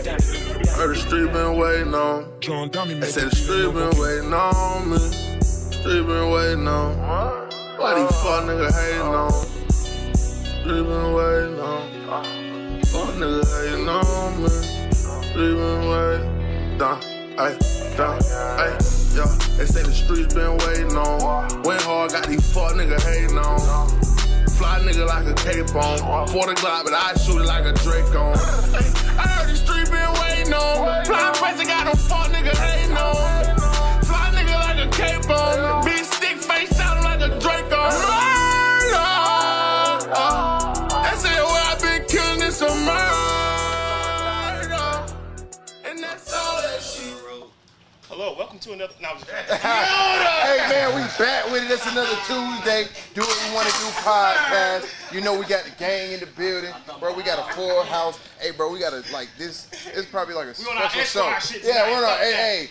Heard the street been waiting on. They said the street been waiting on me. Street been waiting on. Why these fuck niggas hating on? Street been waiting on. Fuck niggas hating on me. Street been waiting. Down, ay, yo. They say the streets been waiting on. Went hard, got these fuck niggas hating on. Fly nigga like a cape on. 40 Glock, but I shoot it like a Drake on. I heard the street been waiting on. Fly pressing got them fuck nigga hating on. Fly nigga like a cape on. Big stick face sounding like a Drake on. Murder. They say where I been killing this a murder. And that's all that shit. Hello, welcome to another. No, Hey man, we back with it. It's another Tuesday. Do what we want to do podcast. You know we got the gang in the building, bro. We got a full house. Hey, bro, we got a like this. It's probably like a special show. Yeah, we're on.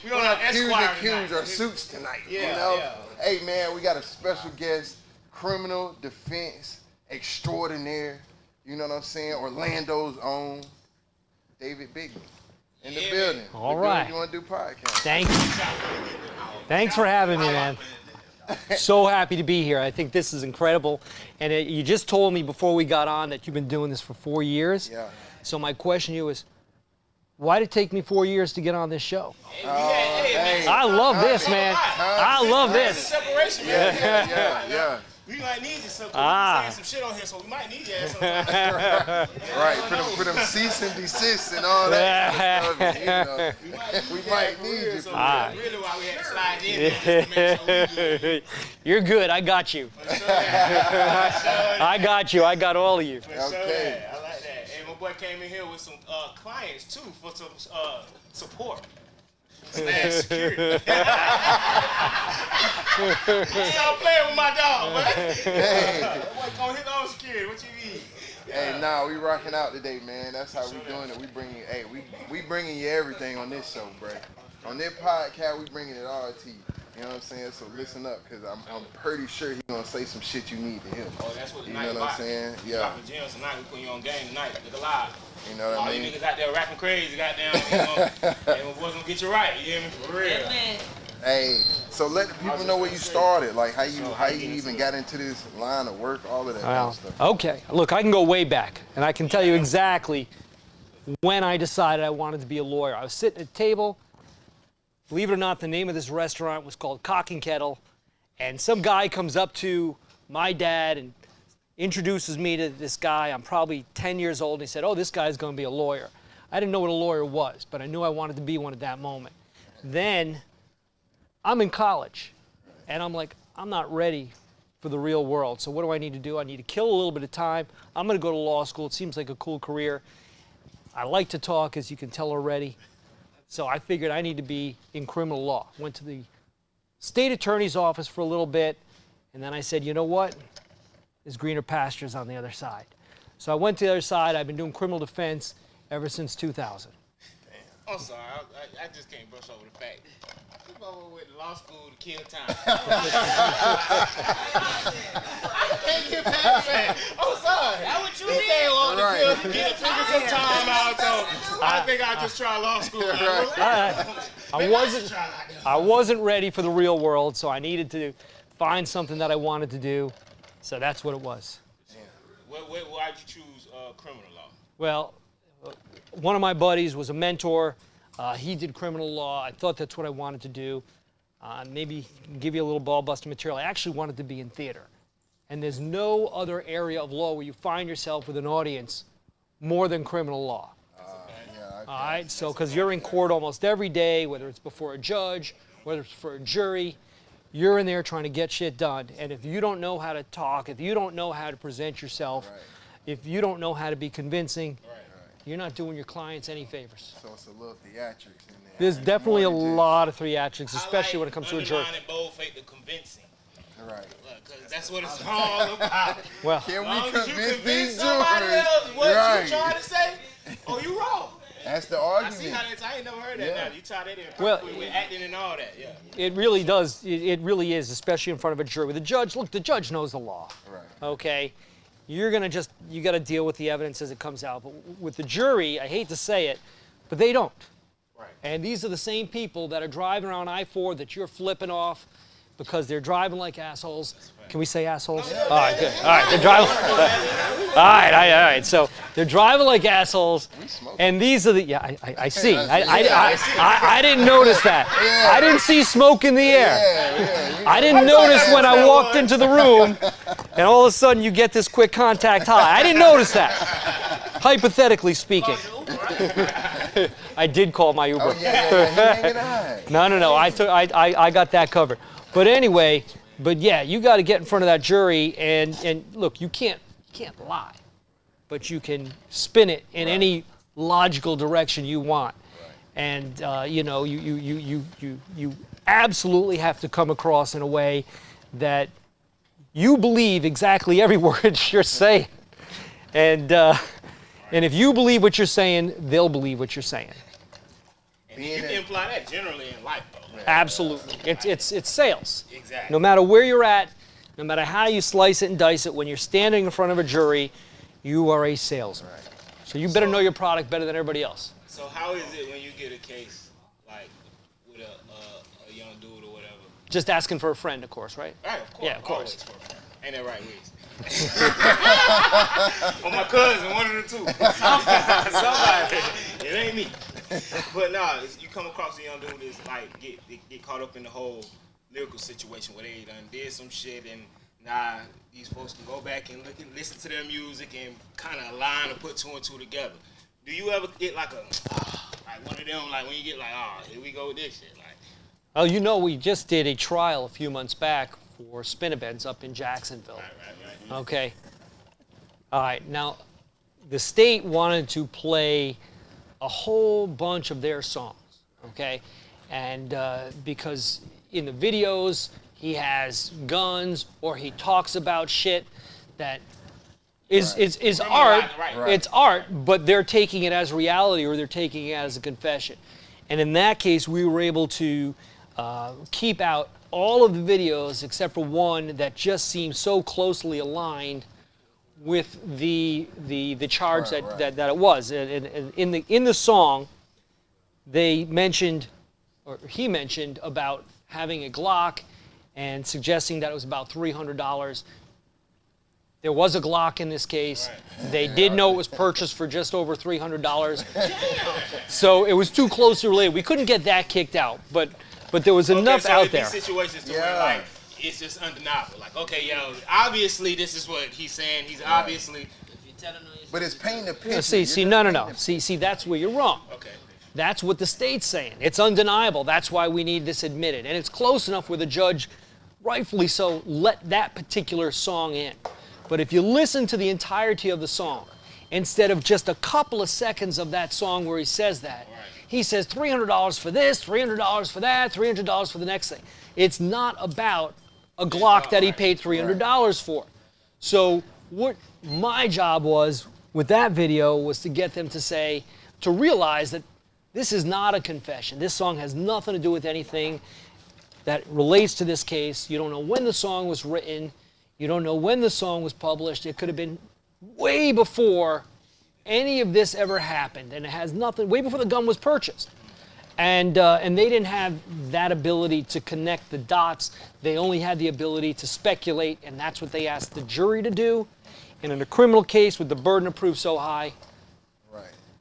We're on Q's and Q's or suits tonight. Yeah, you know. Yeah. Hey man, we got a special guest, criminal defense extraordinaire. You know what I'm saying? Orlando's own David Bigney. In the building. All right. You want to do podcast? Thank you. Thanks for having me, man. So happy to be here. I think this is incredible. And you just told me before we got on that you've been doing this for 4 years. Yeah. So my question to you is, why did it take me 4 years to get on this show? I love this, man. I love this. Separation, Yeah. We might need you some. Saying some shit on here, so we might need you sometime. Right, for them cease and desist and all that. You know, we might need you. So really why we had to slide in just to make sure we good. You're good. I got you. I got you. I got all of you. Okay. I like that. Hey, my boy came in here with some clients too for some support. Slash security. Stop playing with my dog, man. Hey. Boy, come hit on security. What you need? Hey, nah, we rocking out today, man. That's how we doing it. We bringing, we bringing you everything on this show, bro. On this podcast, we bringing it all to you. You know what I'm saying? So listen up, because I'm pretty sure he's going to say some shit you need to hear. Oh, that's what the You night know what I'm saying? Yeah. Dropping gems tonight. We putting you on game tonight. Look alive. You know what I mean? All you niggas out there rapping crazy, goddamn. Hey, my boys gonna get you right. You hear me? For real. Hey, so let the people know where you started, like how you even got into this line of work, all of that kind of stuff. Okay. Look, I can go way back, and I can tell you exactly when I decided I wanted to be a lawyer. I was sitting at a table. Believe it or not, the name of this restaurant was called Cock and Kettle, and some guy comes up to my dad and introduces me to this guy. I'm probably 10 years old, and he said, oh, this guy's going to be a lawyer. I didn't know what a lawyer was, but I knew I wanted to be one at that moment. Then I'm in college, and I'm like, I'm not ready for the real world, so what do I need to do? I need to kill a little bit of time. I'm going to go to law school. It seems like a cool career. I like to talk, as you can tell already. So I figured I need to be in criminal law. Went to the state attorney's office for a little bit, and then I said, you know what? There's greener pastures on the other side. So I went to the other side. I've been doing criminal defense ever since 2000. I'm sorry, I just can't brush over the fact. This motherfucker went to law school to kill time. I can't get past that. I'm sorry. That's what you did. To kill some time out, so I think I'll just try law school. I wasn't ready for the real world, so I needed to find something that I wanted to do. So that's what it was. Why'd you choose criminal law? Well, one of my buddies was a mentor. He did criminal law. I thought that's what I wanted to do. Maybe give you a little ball-busting material. I actually wanted to be in theater. And there's no other area of law where you find yourself with an audience more than criminal law. All right, so because you're in court almost every day, whether it's before a judge, whether it's for a jury, you're in there trying to get shit done. And if you don't know how to talk, if you don't know how to present yourself, if you don't know how to be convincing, you're not doing your clients any favors. So it's a little theatrics in there. There's definitely a lot of theatrics, especially when it comes to a jury. Underlining boldface to convincing. Right. Because that's what it's all about. Well, Can As long we as you convince convince these somebody jurors? else what Right. you trying to say, oh, you wrong. That's the I argument. see how that's. I ain't never heard that. Now you tie that in perfectly with acting and all that. Yeah. it really does. It really is, especially in front of a jury. With a judge, look, the judge knows the law. Right. Okay? You got to deal with the evidence as it comes out. But with the jury, I hate to say it, but they don't. Right. And these are the same people that are driving around I-4 that you're flipping off because they're driving like assholes. Can we say assholes? All right, good. All right, they're driving. All right. So they're driving like assholes, and these are the. Yeah, I see. I didn't notice that. Yeah. I didn't see smoke in the air. Yeah. I didn't notice when I walked into the room, and all of a sudden you get this quick contact high. I didn't notice that. Hypothetically speaking. I did call my Uber. Oh, yeah. No. I got that covered. But anyway, yeah, you got to get in front of that jury and look, you can't lie, but you can spin it in any logical direction you want. And you know, you absolutely have to come across in a way that you believe exactly every word you're saying. And if you believe what you're saying, they'll believe what you're saying. And you can imply that generally in life, though. Absolutely. It's sales. Exactly. No matter where you're at, no matter how you slice it and dice it, when you're standing in front of a jury, you are a salesman. Right. So you better know your product better than everybody else. So how is it when you get a case like with a young dude or whatever? Just asking for a friend, of course, right? Right, of course. Yeah, of course. Always for a friend. Ain't that right, Wiz? Or my cousin, one of the two. Somebody. It ain't me. But nah, you come across a young dude that's like get caught up in the whole lyrical situation where they done did some shit and these folks can go back and listen to their music and kind of align and put two and two together. Do you ever get like like one of them, like when you get like, here we go with this shit, like? Oh, you know, we just did a trial a few months back for Spinabeds up in Jacksonville. Right. Okay. All right. Now, the state wanted to play a whole bunch of their songs, okay? And because in the videos, he has guns or he talks about shit that is art. Right. It's art, but they're taking it as reality or they're taking it as a confession. And in that case, we were able to keep out all of the videos except for one that just seemed so closely aligned with the charge that it was. And in the song, they mentioned, or he mentioned about having a Glock and suggesting that it was about $300. There was a Glock in this case. Right. They did know it was purchased for just over $300. So it was too closely related. We couldn't get that kicked out, but there was enough out there. These situations to where like it's just undeniable. Like, okay, obviously this is what he's saying. He's obviously. But it's painting a picture. No. See, that's where you're wrong. Okay. That's what the state's saying. It's undeniable. That's why we need this admitted. And it's close enough where the judge, rightfully so, let that particular song in. But if you listen to the entirety of the song, instead of just a couple of seconds of that song where he says that, he says $300 for this, $300 for that, $300 for the next thing. It's not about a Glock that he paid $300 for. So what my job was with that video was to get them to realize that this is not a confession. This song has nothing to do with anything that relates to this case. You don't know when the song was written. You don't know when the song was published. It could have been way before any of this ever happened, and it has nothing, way before the gun was purchased. And they didn't have that ability to connect the dots. They only had the ability to speculate, and that's what they asked the jury to do. And in a criminal case with the burden of proof so high,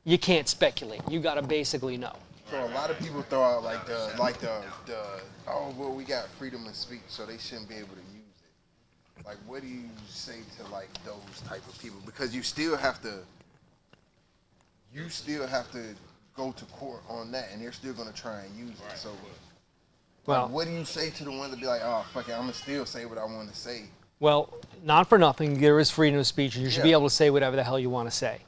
you can't speculate. You got to basically know. So a lot of people throw out well, we got freedom of speech, so they shouldn't be able to use it. Like, what do you say to like those type of people? Because you still have to go to court on that, and they're still going to try and use it. So, well, what do you say to the ones that be like, oh, fuck it, I'm going to still say what I want to say? Well, not for nothing, there is freedom of speech, and you should be able to say whatever the hell you want to say.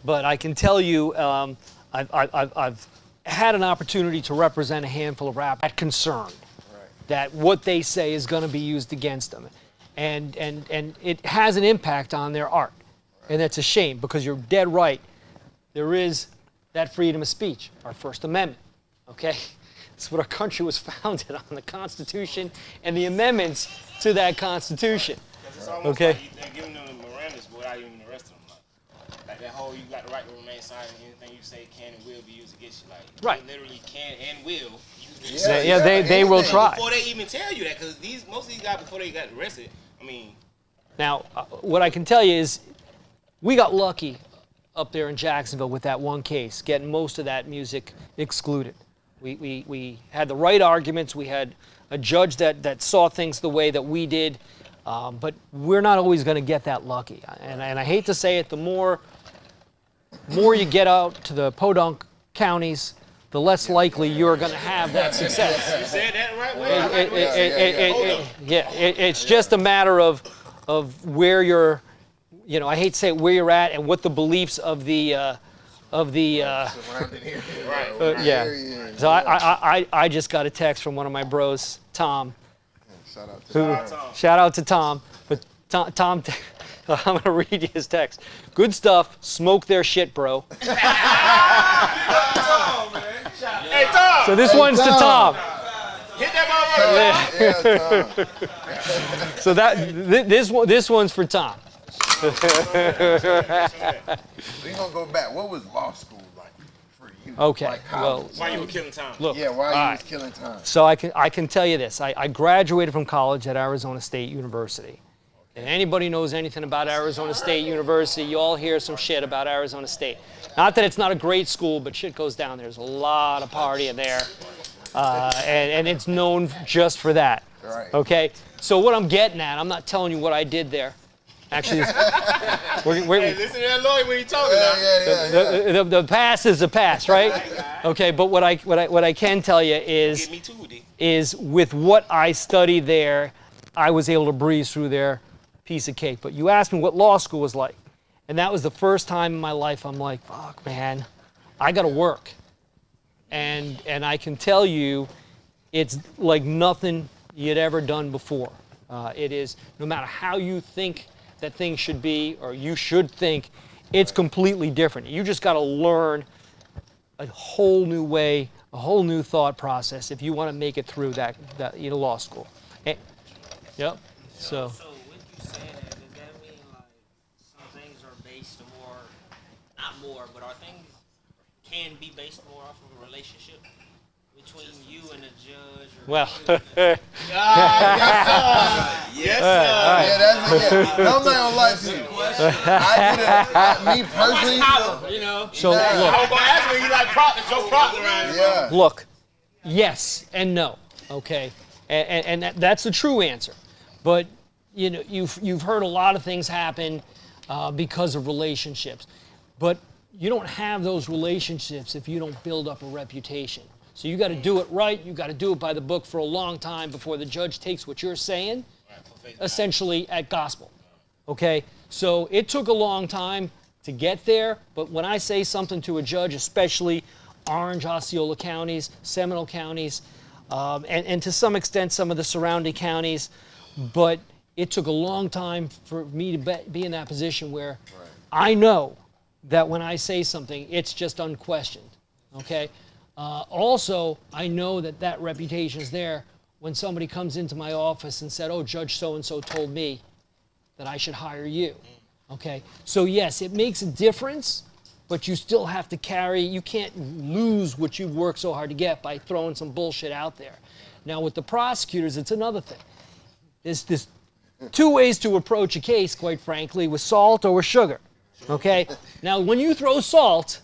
But I can tell you, I've had an opportunity to represent a handful of rappers that concerned that what they say is going to be used against them. And it has an impact on their art. And that's a shame, because you're dead right. There is that freedom of speech, our First Amendment, okay? It's what our country was founded on, the Constitution and the amendments to that Constitution. It's almost like they're giving them the Miranda's without even arresting them. Like got that whole, you got the right to remain silent. Anything you say can and will be used against you. Like, Right. they literally can and will use it. They will try. Before they even tell you that, because most of these guys, before they got arrested, I mean. Now, what I can tell you is we got lucky up there in Jacksonville with that one case, getting most of that music excluded. We had the right arguments. We had a judge that saw things the way that we did, but we're not always going to get that lucky. And I hate to say it, the more you get out to the podunk counties, the less likely you're going to have that success. You said that the right way? It's just a matter of where you're, I hate to say it, where you're at and what the beliefs of the Surrounding here. Right. yeah. So I just got a text from one of my bros, Tom. Shout out to Tom. But Tom, I'm gonna read you his text. Good stuff. Smoke their shit, bro. Hey, Tom! So this one's to Tom. Hit that motherfucker. Yeah, Tom. So this one's for Tom. We're gonna go back. What was law school like for you? Okay. Like Well, college? Why you were killing time? look. Yeah, why all you right. was killing time? So I can tell you this. I graduated from college at Arizona State University. And anybody knows anything about Arizona State University, you all hear some shit about Arizona State. Not that it's not a great school, but shit goes down. There's a lot of partying there. And it's known just for that. Right. Okay? So what I'm getting at, I'm not telling you what I did there. Actually, Hey, listen to that lawyer when he talking now. the past is the past, right? Okay, but what I can tell you is Get me too, D. is with what I studied there, I was able to breeze through there, piece of cake. But you asked me what law school was like, and that was the first time in my life I'm like, fuck, man, I got to work, and I can tell you, it's like nothing you'd ever done before. It is, no matter how you think that things should be, or you should think, it's completely different. You just got to learn a whole new way, a whole new thought process if you want to make it through that law school. Yep. So. So with you saying that, does that mean like some things are based more, not more, but are things can be based more off of a relationship between you and the judge? Or Well. Yes, Yeah, that's it. Yeah. I'm not gonna lie to you. Me personally. So I look. was gonna ask when you like Joe Proctor around here. Yeah. Look, yes and no, okay, and that's the true answer. But you've heard a lot of things happen because of relationships, but you don't have those relationships if you don't build up a reputation. So you got to do it right. You got to do it by the book for a long time before the judge takes what you're saying, essentially at gospel. Okay, so it took a long time to get there, but when I say something to a judge, especially Orange, Osceola counties, Seminole counties, and to some extent some of the surrounding counties, but it took a long time for me to be in that position where I know that when I say something, it's just unquestioned, okay? Also, I know that reputation is there when somebody comes into my office and said, oh, Judge so-and-so told me that I should hire you, okay? So yes, it makes a difference, but you still have to carry, you can't lose what you've worked so hard to get by throwing some bullshit out there. Now with the prosecutors, it's another thing. There's two ways to approach a case, quite frankly, with salt or with sugar, okay? Now when you throw salt,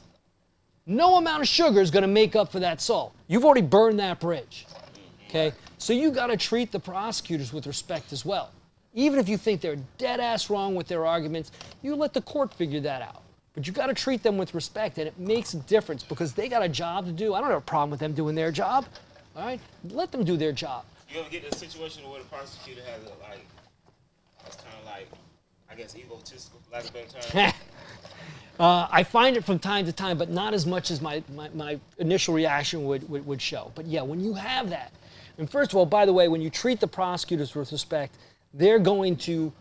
no amount of sugar is gonna make up for that salt. You've already burned that bridge, okay? So you gotta treat the prosecutors with respect as well. Even if you think they're dead ass wrong with their arguments, you let the court figure that out. But you got to treat them with respect, and it makes a difference because they got a job to do. I don't have a problem with them doing their job. All right, let them do their job. You ever get in a situation where the prosecutor has it's kind of like, I guess, egotistical, for lack of a better term? I find it from time to time, but not as much as my initial reaction would show. But yeah, when you have that, and first of all, by the way, when you treat the prosecutors with respect, they're going to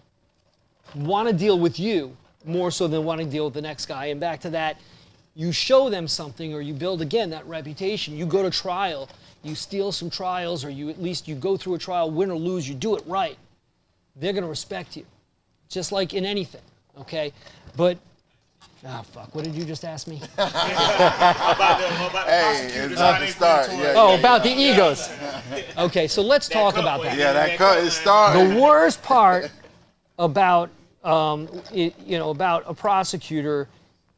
want to deal with you more so than wanting to deal with the next guy. And back to that, you show them something or you build, again, that reputation. You go to trial, you steal some trials, or at least you go through a trial, win or lose, you do it right. They're going to respect you, just like in anything, okay? But Ah, fuck. What did you just ask me? About the Hey, it's not the start. Yeah, Oh, about the egos. Okay, so let's talk about that. yeah, that cut is starting. The worst part about, about a prosecutor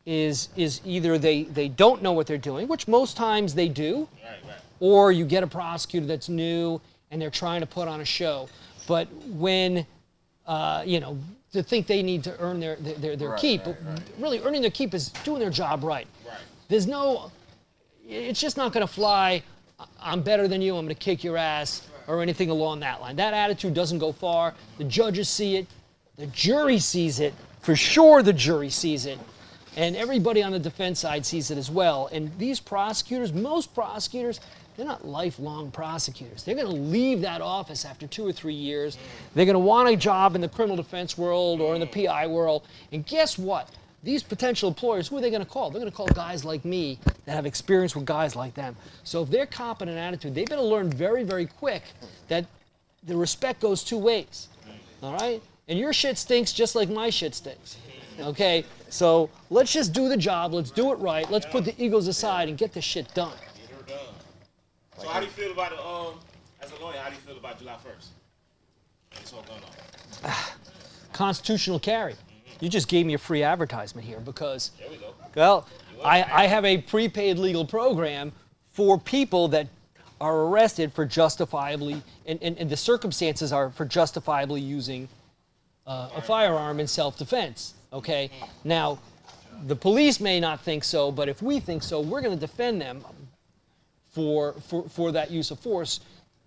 is either they don't know what they're doing, which most times they do, or you get a prosecutor that's new and they're trying to put on a show. But when, to think they need to earn their keep, really earning their keep is doing their job right. There's no, it's just not going to fly, I'm better than you, I'm going to kick your ass, or anything along that line. That attitude doesn't go far. The judges see it, the jury sees it, for sure the jury sees it, and everybody on the defense side sees it as well. And these prosecutors, most prosecutors, they're not lifelong prosecutors. They're going to leave that office after 2 or 3 years. They're going to want a job in the criminal defense world or in the PI world. And guess what? These potential employers, who are they going to call? They're going to call guys like me that have experience with guys like them. So if they're competent attitude, they better learn very, very quick that the respect goes 2 ways. All right? And your shit stinks just like my shit stinks. Okay? So let's just do the job. Let's do it right. Let's put the egos aside and get this shit done. So how do you feel about as a lawyer, how do you feel about July 1st? What's all going on? Constitutional carry. You just gave me a free advertisement here because, There we go. well, I have a prepaid legal program for people that are arrested for justifiably, and the circumstances are for justifiably using a firearm in self-defense, okay? Now, the police may not think so, but if we think so, we're going to defend them for that use of force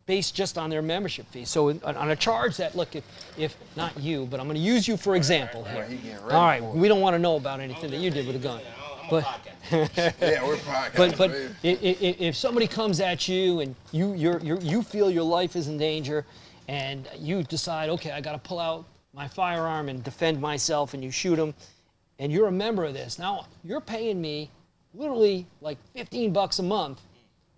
based just on their membership fee. So on a charge that, look, if not you, but I'm going to use you for example here. All right, we don't want to know about anything that you did with a gun. But Yeah, we're podcasting. but if somebody comes at you and you feel your life is in danger, and you decide, okay, I got to pull out my firearm and defend myself, and you shoot them, and you're a member of this. Now you're paying me literally like $15 a month.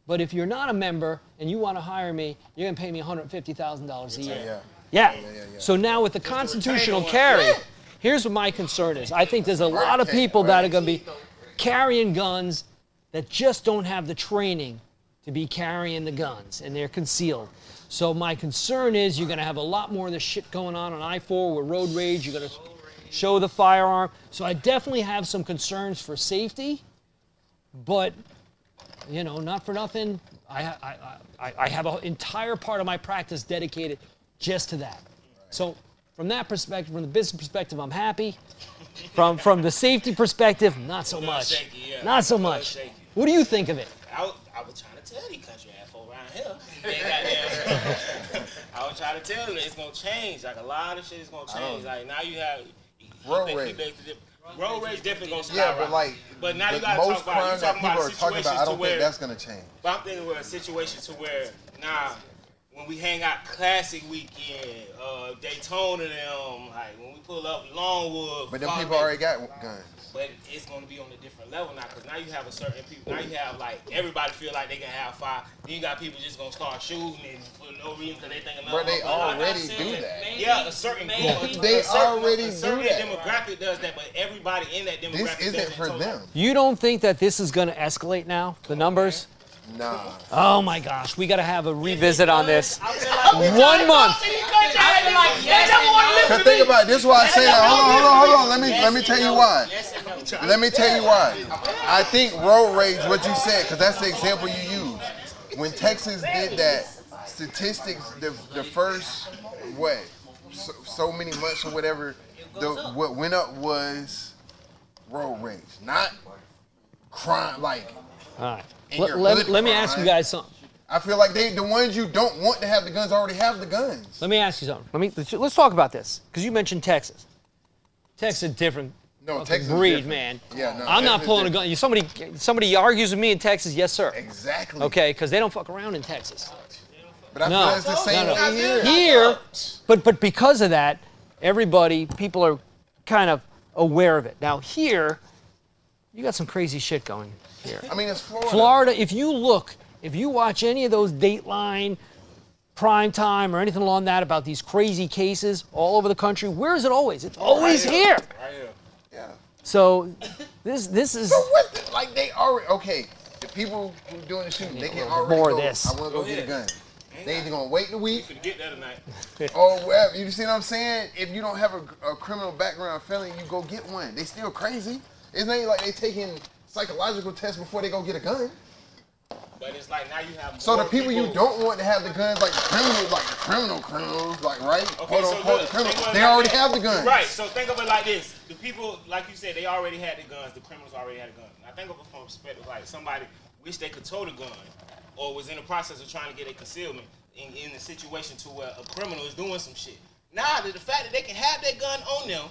But if you're not a member and you want to hire me, you're going to pay me $150,000 a year. Yeah. So now with the constitutional carry, here's what my concern is. I think there's a lot of people that are going to be carrying guns that just don't have the training to be carrying the guns, and they're concealed. So my concern is you're going to have a lot more of this shit going on I-4 with road rage. You're going to show the firearm. So I definitely have some concerns for safety, but not for nothing, I have an entire part of my practice dedicated just to that. So from that perspective, from the business perspective, I'm happy. From the safety perspective, not so much. Not so much. What do you think of it? I was trying to tell these country assholes around here. I was trying to tell them it's going to change. Like, a lot of shit is going to change. Like, now you have... Road rage. Road rage definitely gonna skyrocket. But now you gotta most talk about crimes that people are talking about, I don't think that's gonna change. But I'm thinking we're a situation to where when we hang out classic weekend, Daytona them, like when we pull up Longwood. But them people already got guns. But it's gonna be on a different level now, because now you have a certain people. Now you have like everybody feel like they can have fire. Then you got people just gonna start shooting and for no reason because they think another. But they already do that. Yeah, a certain they already do that. Demographic does that, but everybody in that demographic. This isn't for them. You don't think that this is going to escalate now? The numbers? Nah. Oh my gosh, we got to have a revisit on this. 1 month. Cause think about it. This is why I say that. Hold on. Let me tell you why. Let me tell you why. I think road rage, what you said, because that's the example you used. When Texas did that, statistics, the first, so many months or whatever, what went up was road rage, not crime, like. All right. Let me ask you guys something. I feel like the ones you don't want to have the guns already have the guns. Let me ask you something. Let's talk about this, because you mentioned Texas. Texas is different. No, Texas breed, is man. Yeah, no. I'm not pulling a gun. Somebody argues with me in Texas, yes, sir. Exactly. Okay, because they don't fuck around in Texas. But I feel it's the same here. Here, but because of that, people are kind of aware of it. Now here, you got some crazy shit going here. I mean, it's Florida. Florida, if you watch any of those Dateline, Prime Time, or anything along that about these crazy cases all over the country, where is it always? It's always here. Right here. Yeah. So this is So what? Like they already okay. The people who doing the shooting, they can already more go. of this. I want to go get a gun. They either gonna wait the week Finna get that tonight. or whatever. You see what I'm saying? If you don't have a criminal background felony, you go get one. They still crazy. It's not like they taking psychological tests before they go get a gun. But it's like now you have So the more people you don't want to have the guns, like the criminals, like right? Okay, so look, criminals, think of it they like already this. have the guns. Right, so think of it like this. The people, like you said, they already had the guns. The criminals already had the guns. Now think of it from a perspective like somebody wish they could tow the gun or was in the process of trying to get a concealment in a situation to where a criminal is doing some shit. Now, the fact that they can have that gun on them,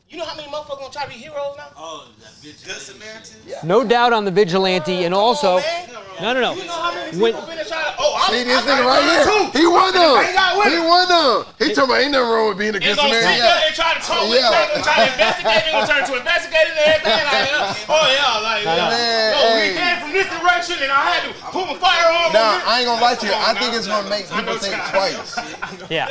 you know how many motherfuckers gonna try to be heroes now? Oh, that bitch. Good Samaritan? Yeah. no doubt on the vigilante, and also, no. You know how many When- people finna try to, See this nigga right here? He won them. I ain't got with He him. won them. He talking about ain't nothing wrong with being a They good gonna sit Samaritan. there and try to talk with Yeah. each other, try to investigate. They gonna turn to investigators and everything. Like, oh yeah, like, Man, no, hey. we came from this direction and I had to put my firearm Nah, on I ain't gonna lie to you. Come I on think now. it's gonna make people think twice. yeah,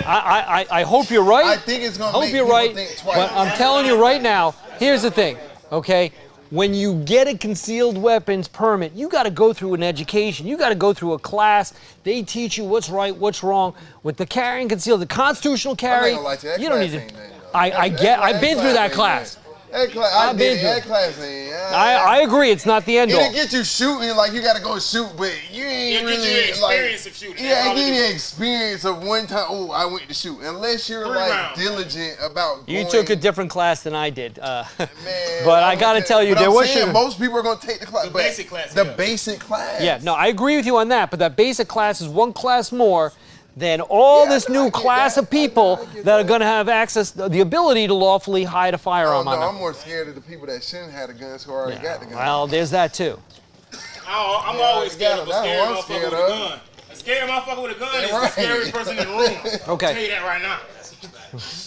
I hope you're right. I think it's gonna Hope make you're people right, think twice. but I'm telling you right now, here's the thing, okay? When you get a concealed weapons permit, you got to go through an education. You got to go through a class. They teach you what's right, what's wrong. With the carrying concealed, the constitutional carry, gonna lie to you, that you don't class need ain't to. nothing, though. I've been through that ain't class. nothing. That class, I I've did been it. through That it. class ain't. I agree, it's not the end all. It'll get you shooting, like you gotta go shoot, but you ain't It'll get really you the experience like. of shooting. Yeah, That's all it give it you is. the experience of one time. Oh, I went to shoot. Unless you're 3 like rounds. diligent about. You going, took a different class than I did. Man, but I got to would tell you, but there I'm was saying most people are gonna take the class. The but basic class, The yeah. basic class. Yeah, no, I agree with you on that, but that basic class is one class more than all Yeah, this I new get class that. of people I get that are that. going to have access, the ability to lawfully hide a Oh, firearm no, on I'm them. more scared of the people that shouldn't have the guns who already got the guns. Well, there's that too. I'm always scared of a that's scary what I'm motherfucker scared with a of. gun. A scary motherfucker with a gun is the Right. scariest person in the room. I'll Okay. tell you that right now.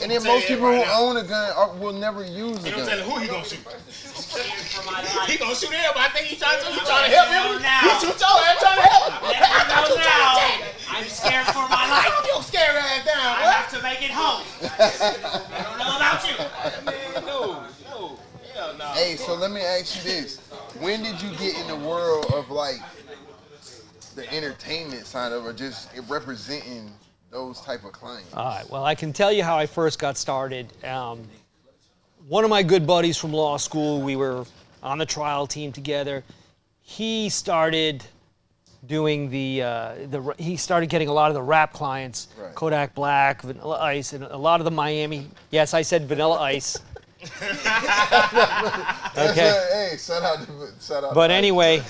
And then tell most you people that who right now. own a gun will never use a You know what I'm gun. telling? Who he gonna shoot? For my life. He gonna shoot everybody. I think he's trying to help him. Now. He shoot your ass trying to help him. Let me know now. I'm scared for my life. Calm your scary ass down, I boy. have to make it home. I don't know about you. Man, no. Hell no. Hey, so let me ask you this. When did you get in the world of like the entertainment side of it, or just representing those type of clients? All right, well, I can tell you how I first got started. One of my good buddies from law school, we were on the trial team together. He started doing he started getting a lot of the rap clients, Right. Kodak Black, Vanilla Ice, and a lot of the Miami. Yes, I said Vanilla Ice. Okay. Hey, shout out. But anyway,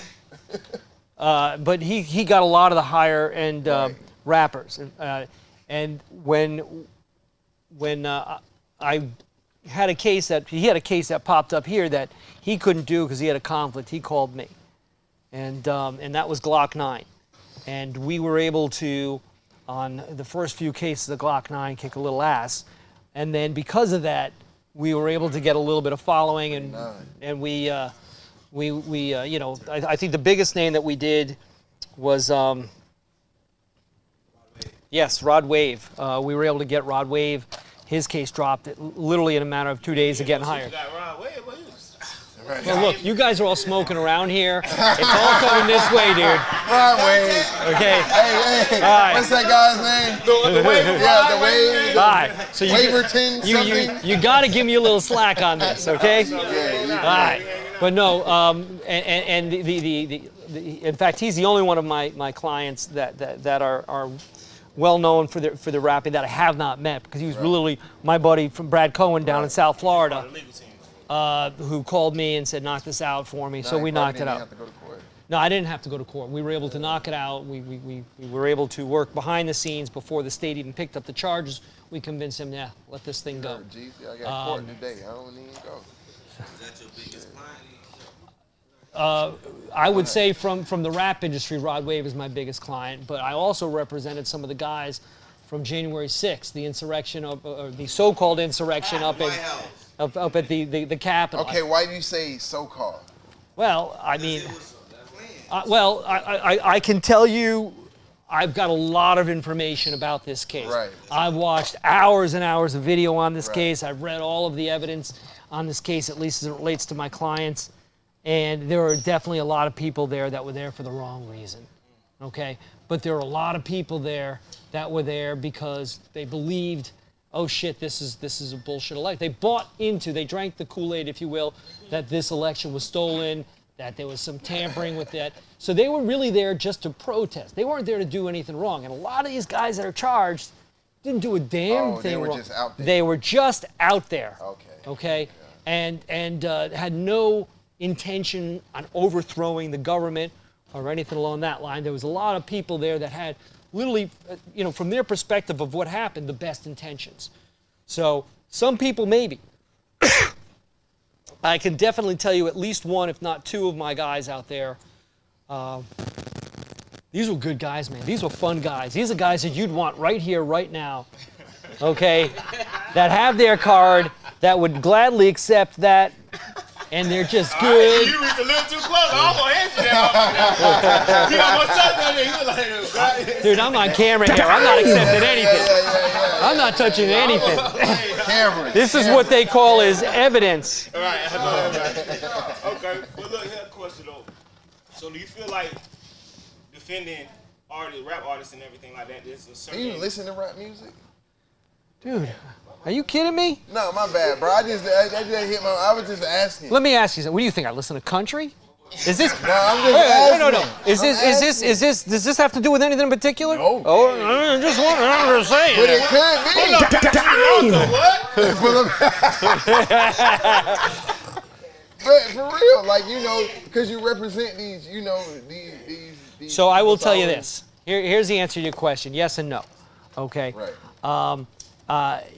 but he got a lot of the higher end Right. rappers, and when I had a case that popped up here that he couldn't do because he had a conflict, he called me, and that was Glock 9, and we were able to, on the first few cases of Glock 9, kick a little ass, and then because of that, we were able to get a little bit of following, and we you know, I think the biggest name that we did was yes, Rod Wave. We were able to get Rod Wave. His case dropped literally in a matter of 2 days of getting hired. Got Rod Wave, what is- Well, look, you guys are all smoking around here. It's all coming this way, dude. Rod Wave. Okay. Hey, All right. what's that guy's name? The Wave, Yeah, the Wave. All right. So Waverton something. you got to give me a little slack on this, okay? Yeah, All right. But no, and in fact, he's the only one of my clients that are well known for the rapping that I have not met, because he was literally my buddy from Brad Cohen down in South Florida, legal team. who called me and said, knock this out for me. So we knocked it out. Have to go to court. No, I didn't have to go to court. We were able to knock it out. We were able to work behind the scenes before the state even picked up the charges. We convinced him, yeah, let this thing go. Geez, I got court today. I don't even go. Is that your biggest client? I would say from the rap industry, Rod Wave is my biggest client, but I also represented some of the guys from January 6th, the insurrection, or the so-called insurrection up at the Capitol. Okay, why do you say so-called? Well, I mean, I can tell you, I've got a lot of information about this case. Right. I've watched hours and hours of video on this Right. case. I've read all of the evidence. on this case, at least as it relates to my clients. And there are definitely a lot of people there that were there for the wrong reason, okay? But there are a lot of people there that were there because they believed, oh shit, this is a bullshit election. They bought into, they drank the Kool-Aid, if you will, that this election was stolen, that there was some tampering with that. So they were really there just to protest. They weren't there to do anything wrong. And a lot of these guys that are charged didn't do a damn thing wrong. They were just out there. They were just out there. Okay. Okay? Yeah. And had no intention on overthrowing the government or anything along that line. There was a lot of people there that had literally, you know, from their perspective of what happened, the best intentions. So some people maybe. I can definitely tell you at least one, if not two of my guys out there. These were good guys, man. These were fun guys. These are guys that you'd want right here, right now, okay, that have their card, that would gladly accept that, and they're just good. You reached a little too close. I almost answered that. You almost touched on it. He was like, dude, I'm on camera here. I'm not accepting anything. I'm not touching anything. Camera. This is what they call is evidence. All right, I know that. Okay, but look, here's a question though. So do you feel like defending artists, rap artists and everything like that, there's a Do certain... you even listen to rap music? Dude, are you kidding me? No, my bad, bro. I just hit my. I was just asking. Let me ask you something. What do you think? I listen to country? Is this? No, I'm just asking. No. Does this have to do with anything in particular? No. Oh, I'm just wondering. I'm just saying. But it could be. But for real, like, you know, because you represent these, you know, these. So I will tell you this. Here's the answer to your question. Yes and no. Okay. Right.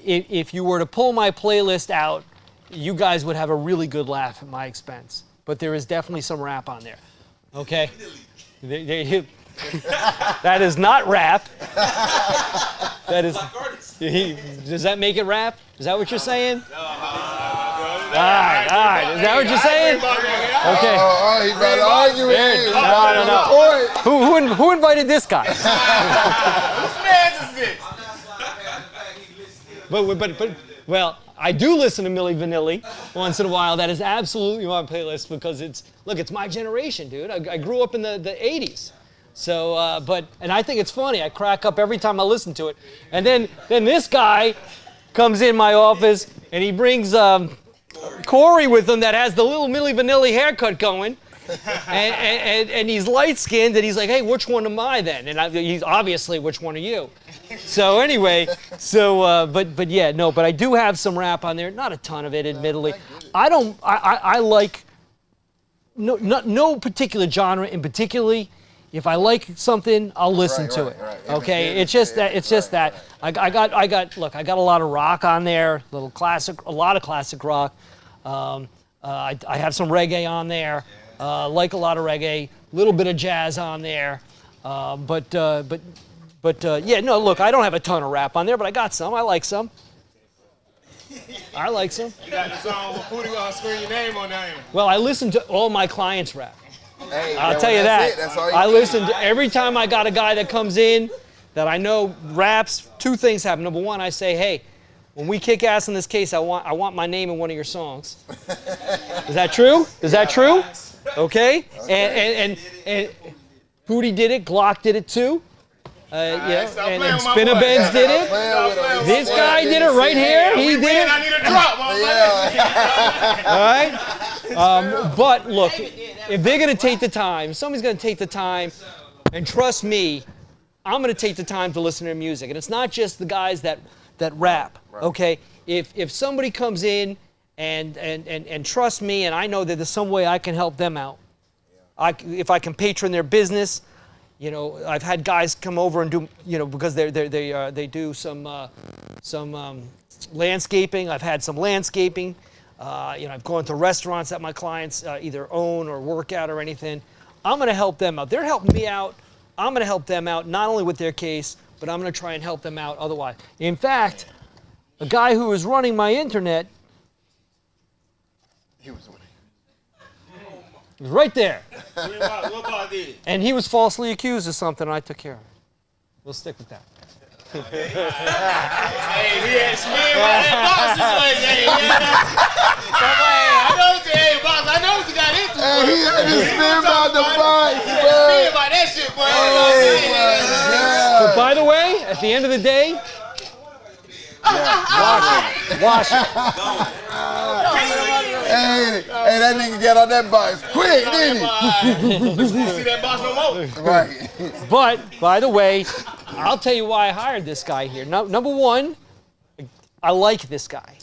If you were to pull my playlist out, you guys would have a really good laugh at my expense. But there is definitely some rap on there. Okay? That is not rap. That is. Does that make it rap? Is that what you're saying? All right. Is that what you're saying? Okay. Oh, he about to argue with you. No. Who invited this guy? But well, I do listen to Milli Vanilli once in a while. That is absolutely my playlist because it's my generation, dude. I grew up in the 80s. So, and I think it's funny. I crack up every time I listen to it. And then this guy comes in my office and he brings Corey with him that has the little Milli Vanilli haircut going. and he's light-skinned, and he's like, hey, which one am I then? And he's obviously, which one are you? So anyway, but yeah, no, but I do have some rap on there. Not a ton of it, admittedly. I like no particular genre in particularly. If I like something, I'll listen to it. Right. Okay, it's just that. I got a lot of rock on there, a lot of classic rock. I have some reggae on there. Like a lot of reggae, a little bit of jazz on there. But yeah, no, look, I don't have a ton of rap on there, but I got some. I like some. You got the song with Pootie on screen, your name on there. Well, I listen to all my clients' rap. Hey, I'll tell you that. That's all you I need. listen to every time I got a guy that comes in that I know raps. Two things happen. Number one, I say, hey, when we kick ass in this case, I want my name in one of your songs. Is that true? Is that true? Okay. And Pootie did it. Glock did it too. And Spinner Benz did it. This guy did it right here. He did it. I need a drop, All right. But look, if they're going to take the time, somebody's going to take the time, and trust me, I'm going to take the time to listen to their music. And it's not just the guys that rap. Okay. If somebody comes in and trust me, and I know that there's some way I can help them out. If I can patron their business. You know, I've had guys come over and do, you know, because they do some landscaping. I've had some landscaping. You know, I've gone to restaurants that my clients either own or work at or anything. I'm going to help them out. They're helping me out. I'm going to help them out, not only with their case, but I'm going to try and help them out otherwise. In fact, a guy who was running my internet, He was winning. was right there. What about this? And he was falsely accused of something, and I took care of it. We'll stick with that. Hey, he had smeared by that box this way, hey. I know what you, hey, boss, I know what you got into. Hey, he had to spin by the box, He bro. had smeared by that shit, boy. But by the way, at the end of the day, wash it. Hey, that nigga got on that box quick, didn't he? See that box no more. Right. But, by the way, I'll tell you why I hired this guy here. Number one, I like this guy.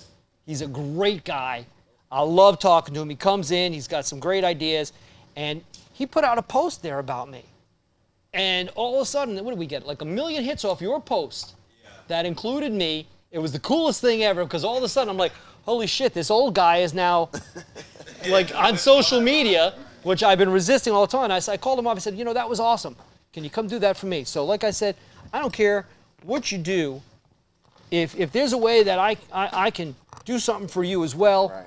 He's a great guy. I love talking to him. He comes in, he's got some great ideas, and he put out a post there about me. And all of a sudden, what did we get? Like 1 million hits off your post that included me. It was the coolest thing ever because all of a sudden I'm like, holy shit, this old guy is now like on social media, which I've been resisting all the time. I called him up. I said, you know, that was awesome. Can you come do that for me? So like I said, I don't care what you do. If there's a way that I can do something for you as well, Right.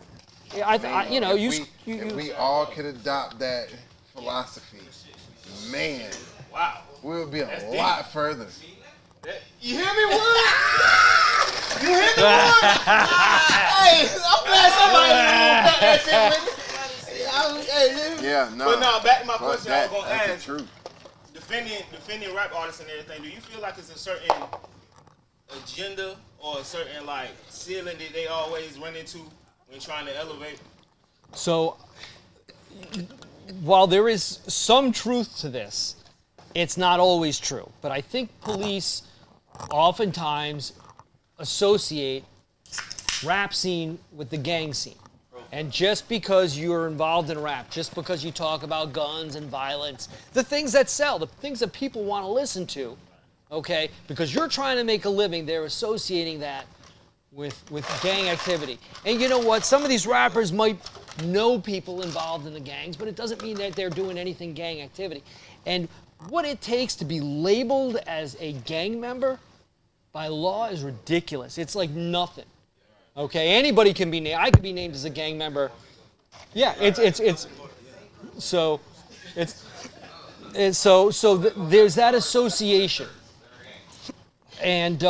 you know, if we all could adopt that philosophy, man, Wow. we would be a lot further. You hear me, Wood? You hear me, Wood? Hey, I'm glad somebody cut that shit with me. Yeah, no. But no, back to my But question I was going to that's ask. the truth. Defending rap artists and everything, do you feel like it's a certain agenda or a certain, like, ceiling that they always run into when trying to elevate? So, while there is some truth to this, it's not always true. But I think police oftentimes associate rap scene with the gang scene. And just because you're involved in rap, just because you talk about guns and violence, the things that sell, the things that people want to listen to, okay, because you're trying to make a living, they're associating that with gang activity. And you know what? Some of these rappers might know people involved in the gangs, but it doesn't mean that they're doing anything gang activity. And what it takes to be labeled as a gang member by law is ridiculous. It's like nothing. Okay, anybody can be named. I could be named as a gang member. Yeah, there's that association. And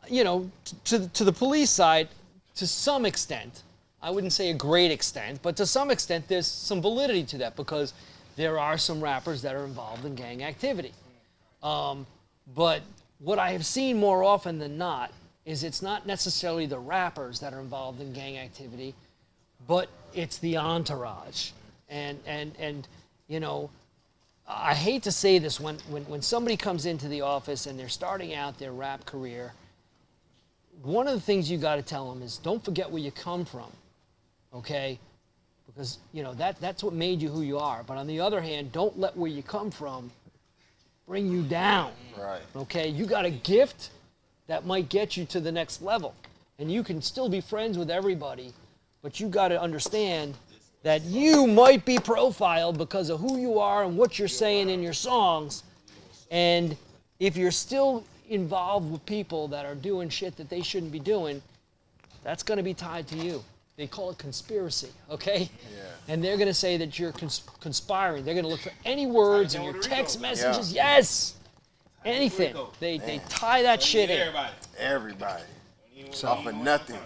you know, to the police side, to some extent, I wouldn't say a great extent, but to some extent, there's some validity to that because there are some rappers that are involved in gang activity. But what I have seen more often than not is it's not necessarily the rappers that are involved in gang activity, but it's the entourage. And you know, I hate to say this, when somebody comes into the office and they're starting out their rap career, one of the things you got to tell them is don't forget where you come from, okay? Because, you know, that's what made you who you are. But on the other hand, don't let where you come from bring you down. Right. Okay? You got a gift that might get you to the next level. And you can still be friends with everybody, but you got to understand that you might be profiled because of who you are and what you're saying in your songs. And if you're still involved with people that are doing shit that they shouldn't be doing, that's going to be tied to you. They call it conspiracy, okay? Yeah. And they're going to say that you're conspiring. They're going to look for any words in your text messages. Yeah. Yes! Anything. They tie that shit in. Everybody. Off of nothing.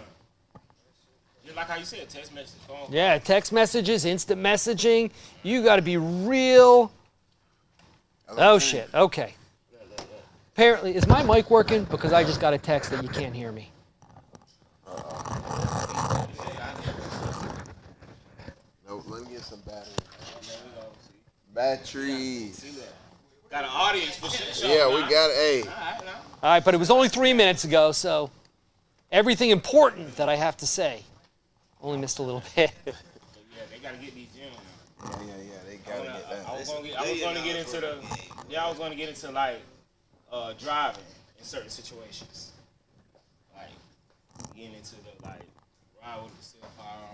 Just like how you said, text message, phone. Yeah, text messages, instant messaging. You got to be real. Oh, shit. Okay. Apparently, is my mic working? Because I just got a text that you can't hear me. Nope, let me get some batteries. Batteries. Got an audience for shit. Yeah, we got it. Hey. All right, but it was only 3 minutes ago, so everything important that I have to say only missed a little bit. Yeah, they gotta get these gyms. Yeah, they gotta get that. I was gonna get into like driving in certain situations, like getting into the like ride with the cell firearm.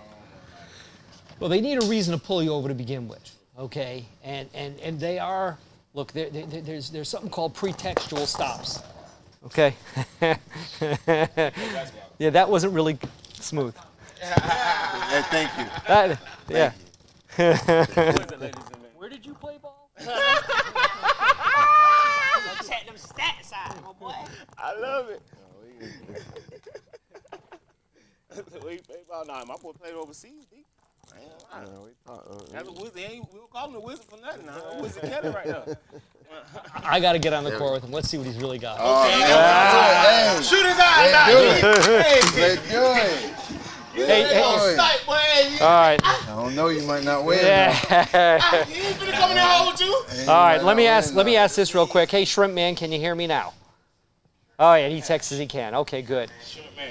Well, they need a reason to pull you over to begin with, okay? And they are, look, there's something called pretextual stops, okay? Yeah, that wasn't really smooth. Hey, thank you. Yeah. Where did you play ball? Check them stats out, my boy. nah, my boy played overseas, D. That's a wizard. We don't call him a wizard for nothing. Nah, a wizard Kelly right now. I got to get on the court with him. Let's see what he's really got. Hey, Shoot his eye. let's do it. Hey. All right. I don't know. You might not win. Yeah. He ain't finna come in there hole with you. All right. Let me ask this real quick. Hey, Shrimp Man, can you hear me now? Oh yeah, he texts he can. Okay, good.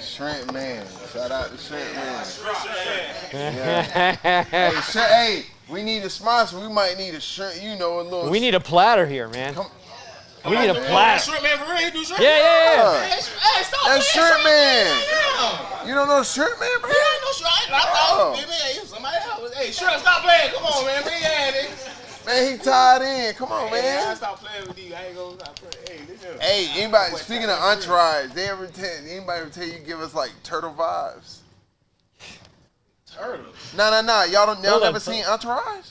Shrimp Man. Shout out to Shrimp Man. Yeah. Hey, we need a sponsor. We might need a shrimp. You know, a little. We need a platter here, man. We need a platter. Shrimp Man for real? He do shrimp? Yeah. Hey, stop. That's Shrimp Man. You don't know Shrimp Man, bro? I ain't no shrimp. I thought maybe somebody else. Hey, Shrimp, stop playing. Come on, man. Big ass. Man, he tied in. Come on, I man. stop playing with you. I ain't gonna stop playing. Hey, anybody, speaking of Entourage, anybody ever tell you give us like turtle vibes? Turtle? No. Y'all never seen Entourage?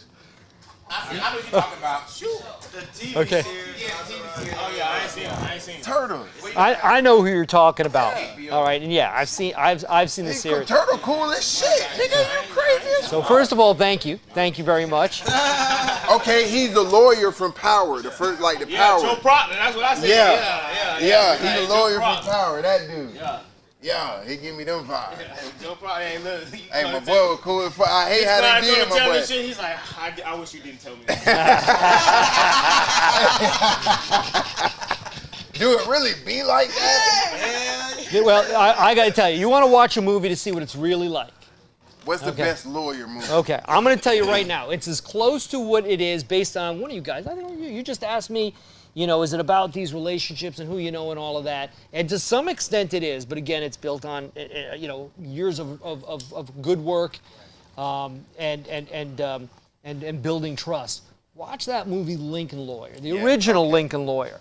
I know what you're talking about. Shoot. The TV Okay. series. Oh, yeah, I ain't seen it. Turtles. I know who you're talking about. All right, and yeah, I've seen the series. Turtle cool as shit, nigga. You crazy as So first of all, thank you very much. Okay, he's the lawyer from Power, the first, like the Power. Joe Proctor, that's what I said. Yeah, he's the lawyer from Power, that dude. Yeah, he give me them vibes. Joe Proctor ain't nothing. Hey, my boy was cool as fuck. I hate how they did my boy. Shit, he's like, I wish you didn't tell me that. Do it really be like that? Yeah, well, I got to tell you want to watch a movie to see what it's really like. What's the best lawyer movie? Okay, I'm going to tell you right now. It's as close to what it is based on one of you guys. I think you just asked me, is it about these relationships and who you know and all of that? And to some extent it is, but again, it's built on, years of good work and building trust. Watch that movie Lincoln Lawyer, the original Lincoln Lawyer.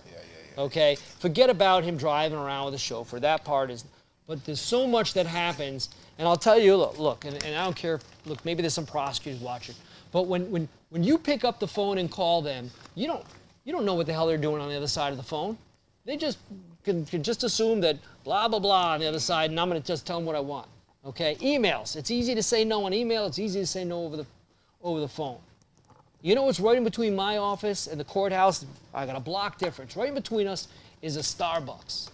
Okay, forget about him driving around with a chauffeur. That part is, but there's so much that happens. And I'll tell you, look, and I don't care. Look, maybe there's some prosecutors watching, but when you pick up the phone and call them, you don't know what the hell they're doing on the other side of the phone. They just can just assume that blah blah blah on the other side, and I'm going to just tell them what I want. Okay, emails. It's easy to say no on email. It's easy to say no over the phone. You know what's right in between my office and the courthouse? I got a block difference. Right in between us is a Starbucks.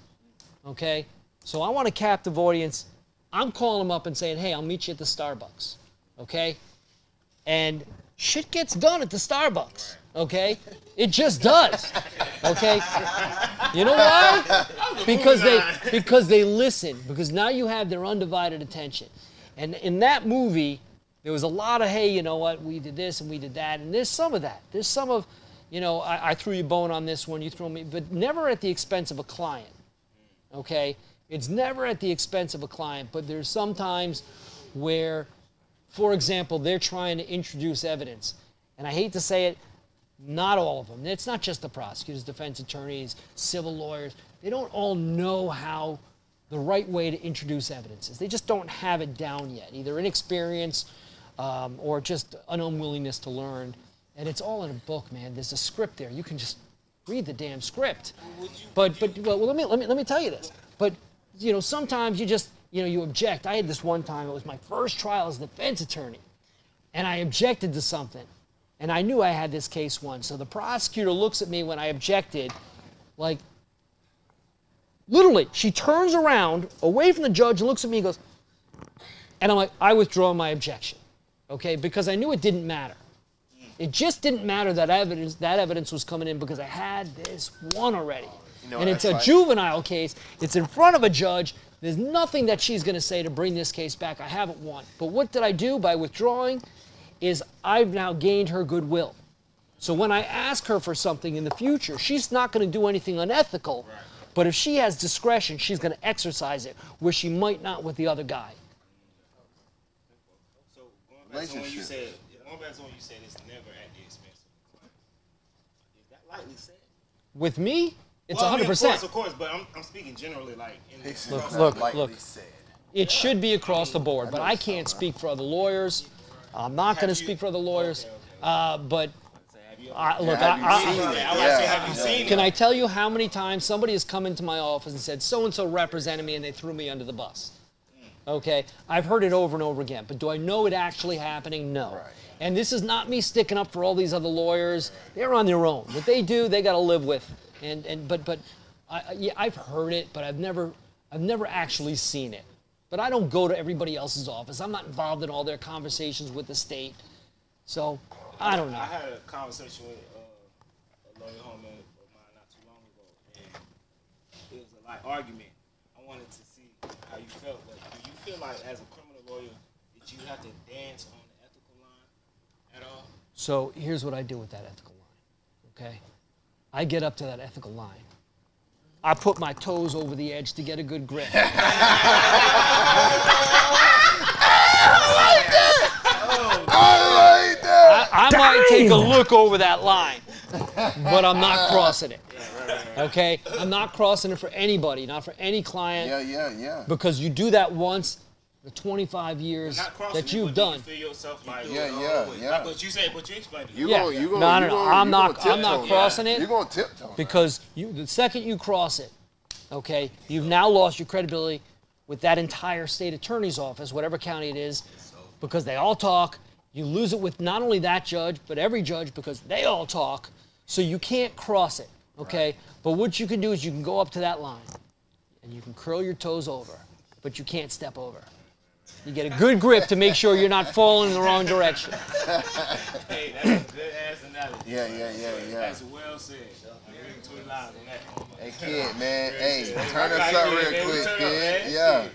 Okay, so I want a captive audience. I'm calling them up and saying, hey, I'll meet you at the Starbucks, okay? And shit gets done at the Starbucks, okay? It just does, okay? You know why? Because they listen, because now you have their undivided attention. And in that movie, there was a lot of, hey, you know what, we did this and we did that, and there's some of that. There's some of, I threw you a bone on this one, you threw me, but never at the expense of a client, okay? It's never at the expense of a client, but there's some times where, for example, they're trying to introduce evidence. And I hate to say it, not all of them. It's not just the prosecutors, defense attorneys, civil lawyers. They don't all know how the right way to introduce evidence is. They just don't have it down yet, either inexperience or just an unwillingness to learn. And it's all in a book, man. There's a script there. You can just read the damn script. But let me tell you this. But sometimes you just, you object. I had this one time, it was my first trial as a defense attorney, and I objected to something, and I knew I had this case won. So the prosecutor looks at me when I objected, like, literally, she turns around, away from the judge, and looks at me and goes, and I'm like, I withdraw my objection, okay, because I knew it didn't matter. It just didn't matter that evidence was coming in because I had this one already. And it's a juvenile case. It's in front of a judge. There's nothing that she's going to say to bring this case back. I haven't won. But what did I do by withdrawing is I've now gained her goodwill. So when I ask her for something in the future, she's not going to do anything unethical. Right. But if she has discretion, she's going to exercise it where she might not with the other guy. So going back to when you said it's never at the expense of the client. Is that lightly said? With me? It's 100%. I mean, of course, but I'm speaking generally, like. Look. It should be across the board, but I can't speak for other lawyers. I'm not going to speak for other lawyers. But can I tell you how many times somebody has come into my office and said, so-and-so represented me, and they threw me under the bus? Okay, I've heard it over and over again, but do I know it actually happening? No. Right. And this is not me sticking up for all these other lawyers. They're on their own. What they do, they got to live with. But I've heard it, but I've never actually seen it. But I don't go to everybody else's office. I'm not involved in all their conversations with the state. So I don't know. I had a conversation with a lawyer homie of mine not too long ago, and it was a like argument. I wanted to see how you felt. Like, do you feel like as a criminal lawyer that you have to dance on the ethical line at all? So here's what I do with that ethical line, okay? I get up to that ethical line. I put my toes over the edge to get a good grip. I might take a look over that line, but I'm not crossing it. Okay? I'm not crossing it for anybody, not for any client. Yeah. Because you do that once, the 25 years that you've done. You feel yourself like, Yeah. But you explained it. No. I'm not crossing it. You're going to tiptoe. Because the second you cross it, okay, you've now lost your credibility with that entire state attorney's office, whatever county it is, because they all talk. You lose it with not only that judge, but every judge, because they all talk. So you can't cross it, okay? Right. But what you can do is you can go up to that line, and you can curl your toes over, but you can't step over. You get a good grip to make sure you're not falling in the wrong direction. Hey, that's a good ass analogy. Yeah. That's well said. I'm reading between lines on that. Hey, kid, man. Hey, turn us up real quick, kid. Yeah.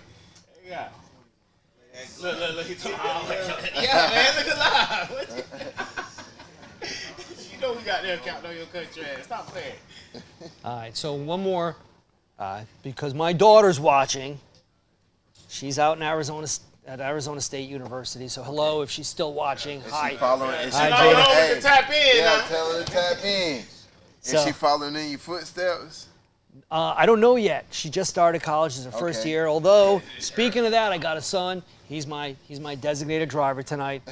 Look, he talking about yeah, man, look alive. You know we got there counting on your country ass. Stop playing. All right, so one more, because my daughter's watching. She's out in Arizona at Arizona State University. So hello, if she's still watching. Hi. Following? Hi, Jada. Tap in. Yeah, tell her to tap in. Is she following in your footsteps? I don't know yet. She just started college. It's her first year. Although, speaking of that, I got a son. He's my designated driver tonight.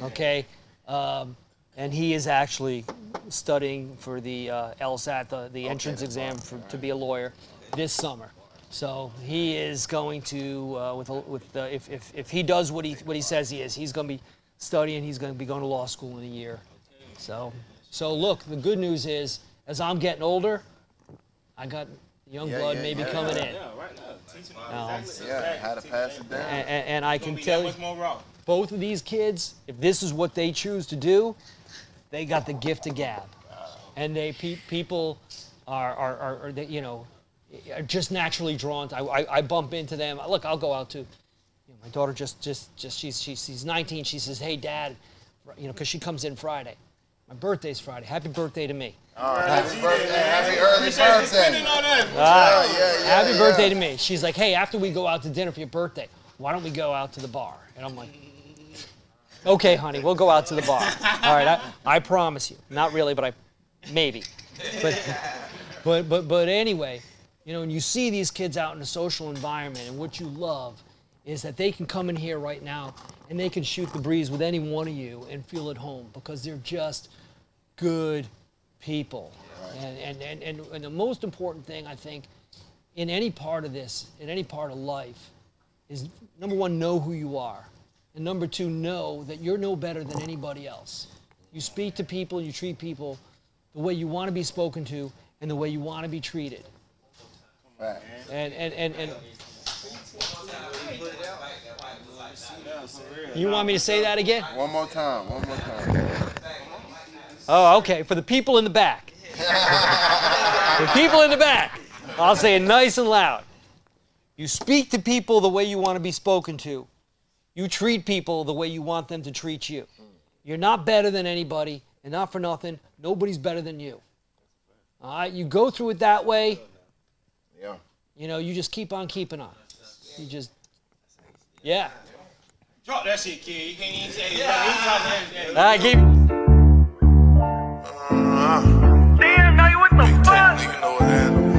Okay, and he is actually studying for the LSAT, the entrance exam to be a lawyer this summer. So he is going to if he does what he says he is, he's going to be studying. He's going to be going to law school in a year. So look, the good news is, as I'm getting older, I got young blood maybe coming in. Yeah, right now. How to pass it down. And I can tell you, both of these kids, if this is what they choose to do, they got the gift of gab, and people are just naturally drawn to. I bump into them. Look, I'll go out too. My daughter she's 19. She says, "Hey, Dad," because she comes in Friday. My birthday's Friday. Happy birthday to me. All right. Happy birthday. Happy early birthday. Happy birthday to me. She's like, "Hey, after we go out to dinner for your birthday, why don't we go out to the bar?" And I'm like, "Okay, honey, we'll go out to the bar." All right, I promise you. Not really, but maybe. But anyway, when you see these kids out in a social environment, and what you love is that they can come in here right now and they can shoot the breeze with any one of you and feel at home, because they're just good people. Right. And the most important thing, I think, in any part of this, in any part of life, is, number one, know who you are. And number two, know that you're no better than anybody else. You speak to people, you treat people the way you want to be spoken to and the way you want to be treated. Right. And you want me to say that again? One more time. Oh, okay. For the people in the back. The people in the back. I'll say it nice and loud. You speak to people the way you want to be spoken to. You treat people the way you want them to treat you. You're not better than anybody, and not for nothing, nobody's better than you. All right? You go through it that way. Yeah. You just keep on keeping on. You just, yeah. Drop that shit, kid. You can't even say it. I keep. Damn, now you what the fuck? You know what that mean.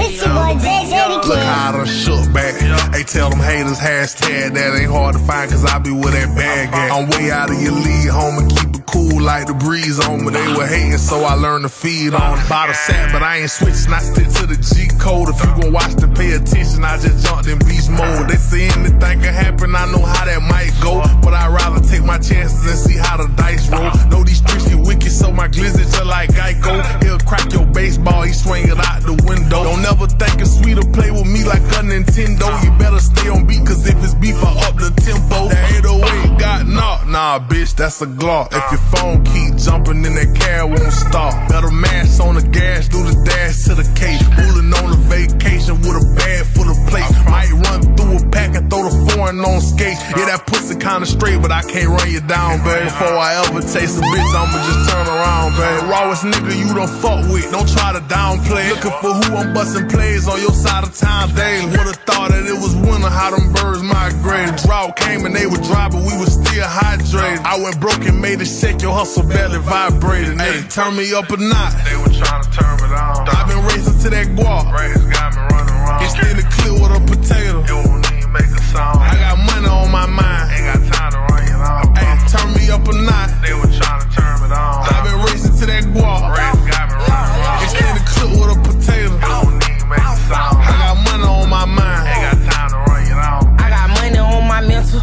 It's your boy JJ. Look how I done shook back. Hey, tell them haters hashtag that ain't hard to find, cause I be with that bag gang. I'm way out of your league, homie, keep it cool like the breeze on me. They were hating, so I learned to feed on it. Bottle sat, but I ain't switching, I stick to the G code. If you gon' watch to pay attention, I just jumped in beast mode. They say anything can happen, I know how that might go, but I'd rather take my chances and see how the dice roll. Know these streets get wicked, so my glizzy just like Geico. He'll crack your baseball, he swing it out the window. Don't ever think it's sweet to play with me like a Nintendo. You better stay on beat, cause if it's beef, I up the tempo. That 808 got knocked, nah bitch, that's a Glock. If your phone keep jumping, then that car won't stop. Better mash on the gas, do the dash to the case. Ruling on a vacation with a bag full of plates. Might run through a pack and throw the foreign on skates. Yeah, that pussy kinda straight, but I can't run you down, babe. Before I ever taste a bitch, I'ma just turn around, babe. Rawest nigga you done fuck with, don't try to downplay. Looking for who I'm busting plays on your side of town daily. Would've thought that it was winter, how them birds migrated. Drought came and they were dry, but we was still hydrated. I went broke and made it shake, your hustle barely vibrated. Hey, turn me up a notch. They were trying to turn me down. I've been racing to that guap. Race got me running around. Extend the clip with a potato. You don't even make a sound. I got money on my mind. Ain't got time to run you down. Hey, turn me up a notch. They were trying to turn me down. I've been racing to that guap. Race got me running around. Extend the clip with a potato. You don't even make a sound. I got money on my mind. Ain't got time to run you down. I got money on my mental.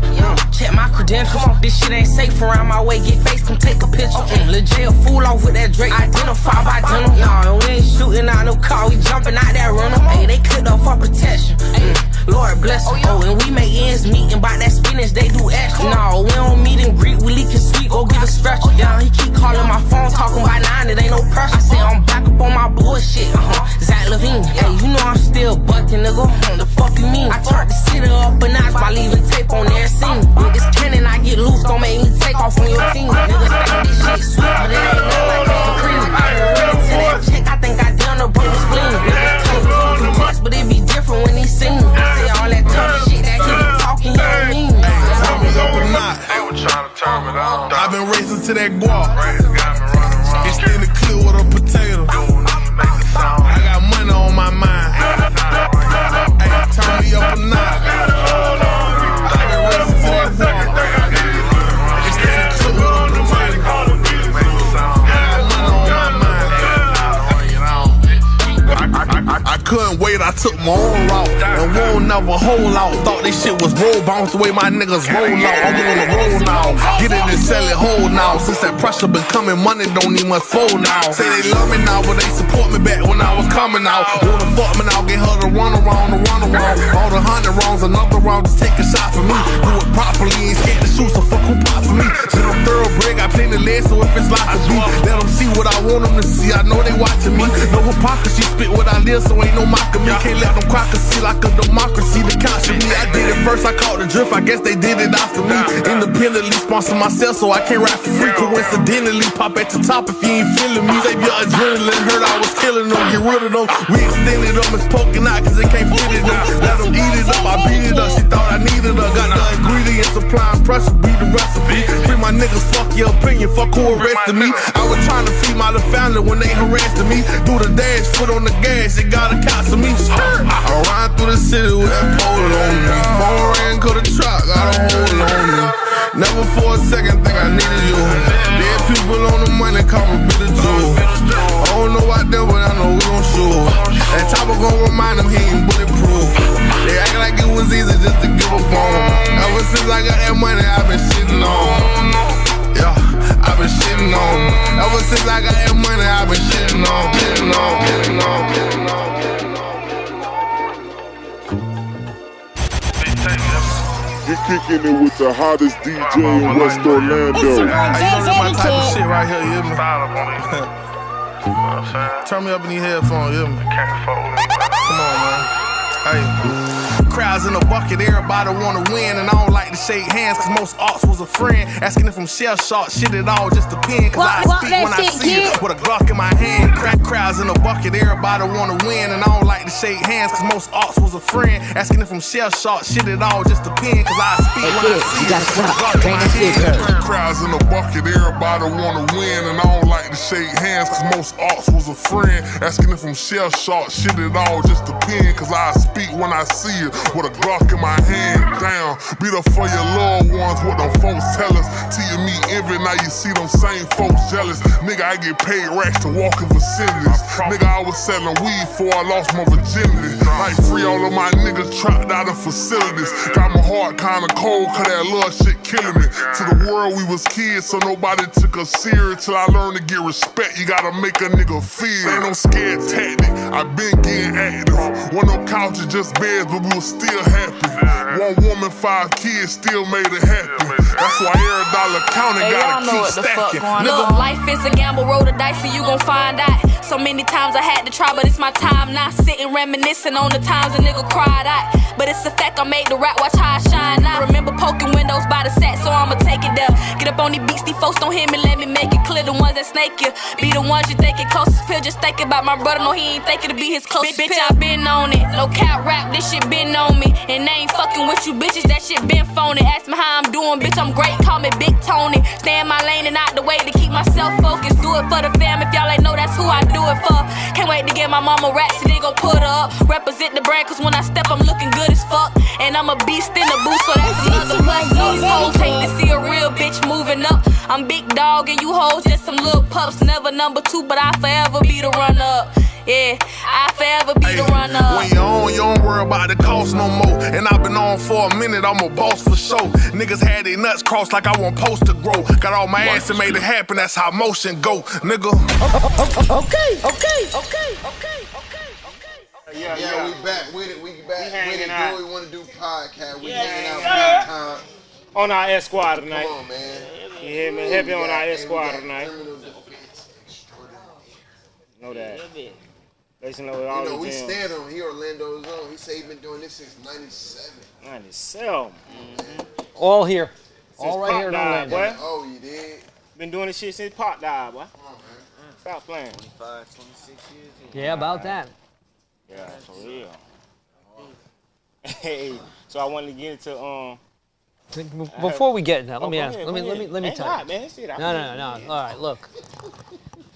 Check my credentials. This shit ain't safe around my way. Get face, come take a picture. Lil' J a fool off with that Drake. Identify by denim. Nah, we ain't shooting out no car. We jumping out that rental. Hey, they clicked up for protection. Lord bless them. Oh, and we make ends meet and buy that spinach. They do extra. No, we don't meet and greet. We leak his sweet. Go get a stretcher. Yeah, he keep calling my phone, talking about 9. It ain't no pressure. I say I'm back up on my bullshit. Zach Levine. Hey, you know I'm still bucking, nigga. The fuck you mean? I turned the city up a notch by leaving tape on their scene. With this cannon, I get loose, don't make me take off on your team. Niggas think this shit sweet, but it ain't nothing like that cream. I been running to that check, I think I done a broken spleen. Niggas told me too much, but it be different when he sing. Say all that tough shit that he be talking, he don't mean. Turn me up a notch. They were trying to turn me down. I've been racing to that guap. Race got me running around. Extend the clip with a potato. You don't even make a sound. I got money on my mind. Hey, turn me up a notch. I've been racing to that guap. Extend the clip with a potato. I got money on my mind. I couldn't wait, I took my own route and won't never hold out. Thought this shit was roll bounce the way my niggas roll out. I'm on the roll now, get it and sell it whole now. Since that pressure been coming, money don't need much fold now. Say they love me now, but they support me back when I was coming out. Wanna fuck me now, get her to run around. All the 100 rounds, another round, just take a shot for me. Do it properly, ain't scared to shoot, so fuck who pop for me. Shit, I'm thoroughbred, got plenty legs, so if it's lots of beef, let them see what I want them to see. I know they watching me. No hypocrisy, spit what I live, so ain't no mocking me. Can't let them crackers see like a democracy to capture me. I did it first, I caught the drift, I guess they did it after me. Independently sponsor myself, so I can't rap for free. Coincidentally pop at the top if you ain't feeling me. Save your adrenaline, heard I was killing them, get rid of them. We extended them, it's poking out cause they can't fit it up. Let them eat it up, I beat it up, she thought I needed her. Got the ingredients, supplying pressure, be the recipe. Free my niggas, fuck your opinion, fuck who arrested me. I was trying to feed my little family when they harassed me. Do the dash, foot on the gas, it got a cost of me. I ride through the city with that pole on me. Phone ring, cause the truck got a hold on me. Never for a second think I needed you. Dead people on the money, call me bitter Jew. I don't know out there, but I know we gon' shoot. That chopper gon' remind them he ain't bulletproof. They act like it was easy just to give up on. Ever since I got that money, I've been shitting on. Yeah, I've been shitting on. Ever since I got that money, I've been shitting on. You're kicking it with the hottest DJ in West Orlando. You know this my type of shit right here, you hear me? Turn me up in these headphones, you hear me? Come on, man. Hey. Crowds in a bucket, everybody wanna win, and I don't like to shake hands, cause most arts was a friend. Asking if I'm shell shocked, shit it all just depend, cause I speak when I see it, with a Glock in my hand. Crowds in a bucket, everybody wanna win, and I don't like to shake hands, cause most arts was a friend. Asking if I'm shell shocked, shit it all just depend, cause I speak when I see it, with a Glock in my hand. crowds in a bucket, everybody wanna win, and I don't like to shake hands, cause most arts was a friend. Asking if I'm shell shocked, shit it all just depend, cause I speak when I see it, with a Glock in my hand. Down, beat up for your loved ones, what them folks tell us. Till you meet envy, now you see them same folks jealous. Nigga, I get paid racks to walk in vicinities. Nigga, I was selling weed before I lost my virginity. Like free all of my niggas trapped out of facilities. Got my heart kinda cold, cause that love shit killing me. To the world we was kids, so nobody took us serious. Till I learned to get respect, you gotta make a nigga feel. Ain't no scared tactic, I been getting active. One no couches, just beds, but we was still happy. One woman, 5 kids, still made it happen. That's why every dollar counting gotta keep stacking. Look, life is a gamble, roll the dice and you gon' find out. So many times I had to try, but it's my time now. Sitting reminiscing on the times a nigga cried out. But it's a fact I made the rap, watch how I shine now. Remember poking windows by the set, so I'ma take it there. Get up on these beats, these folks don't hear me, let me make it clear. The ones that snake you, be the ones you think it closest pill. Just think about my brother, no he ain't thinking to be his closest bitch, I been on it, no cap rap, this shit been on me. And I ain't fucking with you bitches, that shit been phony. Ask me how I'm doing, bitch, I'm great, call me Big Tony. Stay in my lane and out the way to keep myself focused. Do it for the fam, if y'all ain't know that's who I do it for. Can't wait to get my mama rats and they gon' put her up. Represent the brand, cause when I step I'm looking good as fuck. And I'm a beast in the booth, so that's another plus. These hoes hate to see a real bitch moving up. I'm big dog and you hoes just some little pups. Never number 2, but I forever be the runner-up. Yeah, I forever be the runner-up. When you're on, you don't worry about the cost no more. And I've been on for a minute, I'm a boss for sure. Niggas had their nuts crossed like I want post to grow. Got all my ass and made it happen, that's how motion go, nigga. Okay. Yeah, we back with it. We back with it. Do we want to do podcast? We hanging out big time. On our Esquire tonight. Come on, man. You hear me? Heavy on our Esquire tonight. Know that. Listen to all the we stand on. He Orlando's own. He said he been doing this since '97. 97. All here. Since all right Pop here in died, Orlando. boy. Oh, you did? Been doing this shit since Pop died, boy. Come on, man. Stop playing. 25, 26 years. Yeah, about that. Yeah, for real. Hey, so I wanted to get into Before we get into that, let me go ask. ahead, Let me tell you. Man. No. All right, look.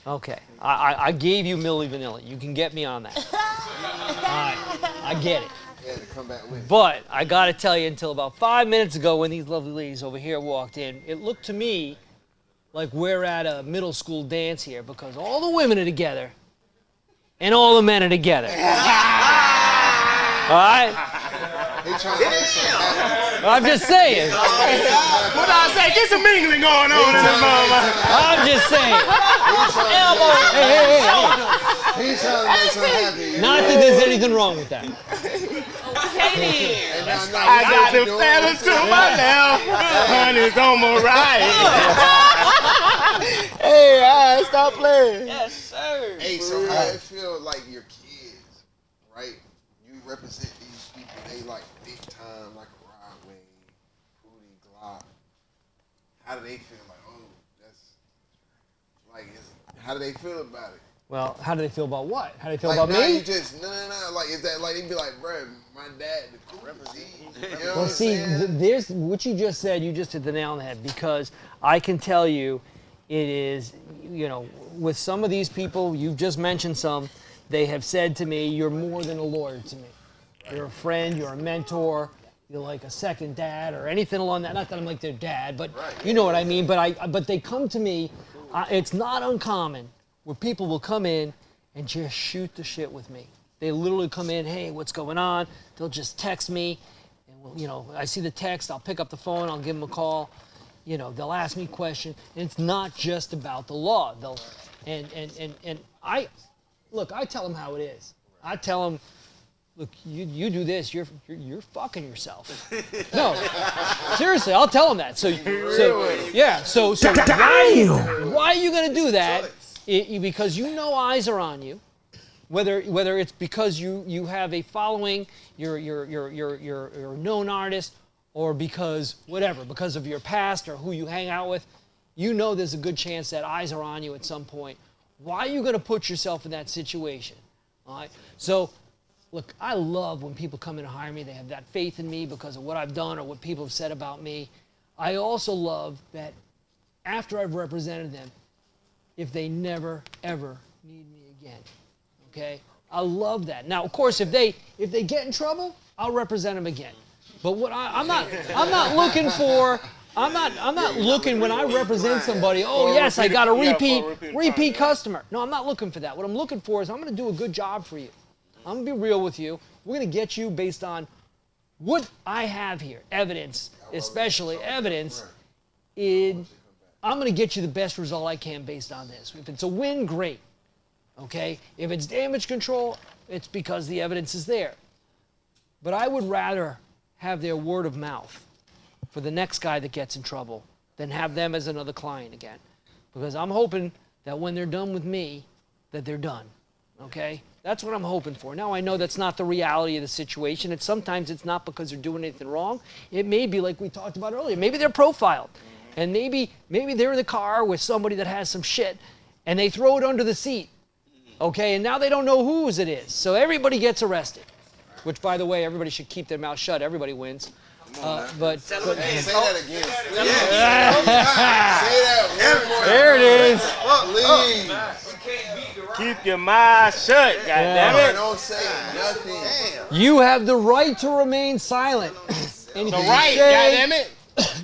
Okay, I gave you Milli Vanilli. You can get me on that. All right, I get it. Yeah, to come back with. But I got to tell you, until about 5 minutes ago, when these lovely ladies over here walked in, it looked to me like we're at a middle school dance here, because all the women are together and all the men are together. All right? I'm just saying. What I say? Get some mingling going on in this moment. I'm just saying. Hey. He's trying to make something happen. Not that there's anything wrong with that. I got the fellas to my left, honey's on my right. Hey, all right, stop playing. Yes, sir. Hey, so how it feel like your kids, right? You represent these people, they like big time, like a Broadway, Hootie, Glock. How do they feel? Like, oh, that's like, how do they feel about it? Well, how do they feel about what? How do they feel Like, about now me? you just, no. Like, is that like, they be like, bro, my dad, the coolest. You know what Well, I'm see, saying? there's what you just said. You just hit the nail on the head, because I can tell you, it is, you know, with some of these people, you've just mentioned some, they have said to me, you're more than a lawyer to me. You're a friend, you're a mentor, you're like a second dad or anything along that. Not that I'm like their dad, but you know what I mean. But they come to me, it's not uncommon where people will come in and just shoot the shit with me. They literally come in, hey, what's going on? They'll just text me, and you know, I see the text, I'll pick up the phone, I'll give them a call. You know, they'll ask me questions, and it's not just about the law. And I tell them how it is. I tell them, look, you do this, you're fucking yourself. No, seriously, I'll tell them that. So why are you gonna do that? Because you know eyes are on you. Whether it's because you have a following, you're a known artist, or because of your past or who you hang out with, you know there's a good chance that eyes are on you at some point. Why are you going to put yourself in that situation? All right? So, look, I love when people come in and hire me. They have that faith in me because of what I've done or what people have said about me. I also love that after I've represented them if they never, ever need me again, okay? I love that. Now, of course, if they get in trouble, I'll represent them again. But what I'm not looking for, I'm not looking when I represent somebody, oh yes, I got a repeat customer. No, I'm not looking for that. What I'm looking for is I'm gonna do a good job for you. I'm gonna be real with you. We're gonna get you based on what I have here, evidence, especially evidence. I'm gonna get you the best result I can based on this. If it's a win, great, okay? If it's damage control, it's because the evidence is there. But I would rather have their word of mouth for the next guy that gets in trouble than have them as another client again. Because I'm hoping that when they're done with me, that they're done, okay? That's what I'm hoping for. Now, I know that's not the reality of the situation, and sometimes it's not because they're doing anything wrong. It may be like we talked about earlier. Maybe they're profiled, and maybe they're in the car with somebody that has some shit, and they throw it under the seat, okay? And now they don't know whose it is, so everybody gets arrested. Which, by the way, everybody should keep their mouth shut. Everybody wins. But say that again. Say that one more. There it is. Please. Keep your mouth shut, goddammit. Don't say nothing. You have the right to remain silent. Anything The right, you say goddammit.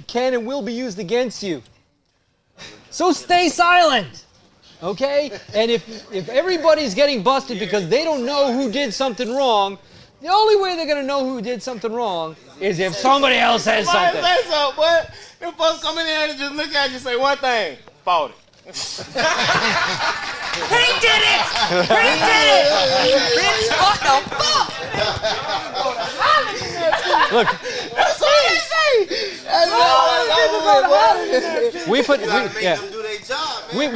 can and will be used against you. So stay silent. Okay? And if everybody's getting busted because they don't know who did something wrong, the only way they're going to know who did something wrong is if somebody else says something. Say so, boy. Them folks come in here and just look at you and say one thing. Faulty. He did it! He did it! Bitch, what the fuck? Look. That's what they say.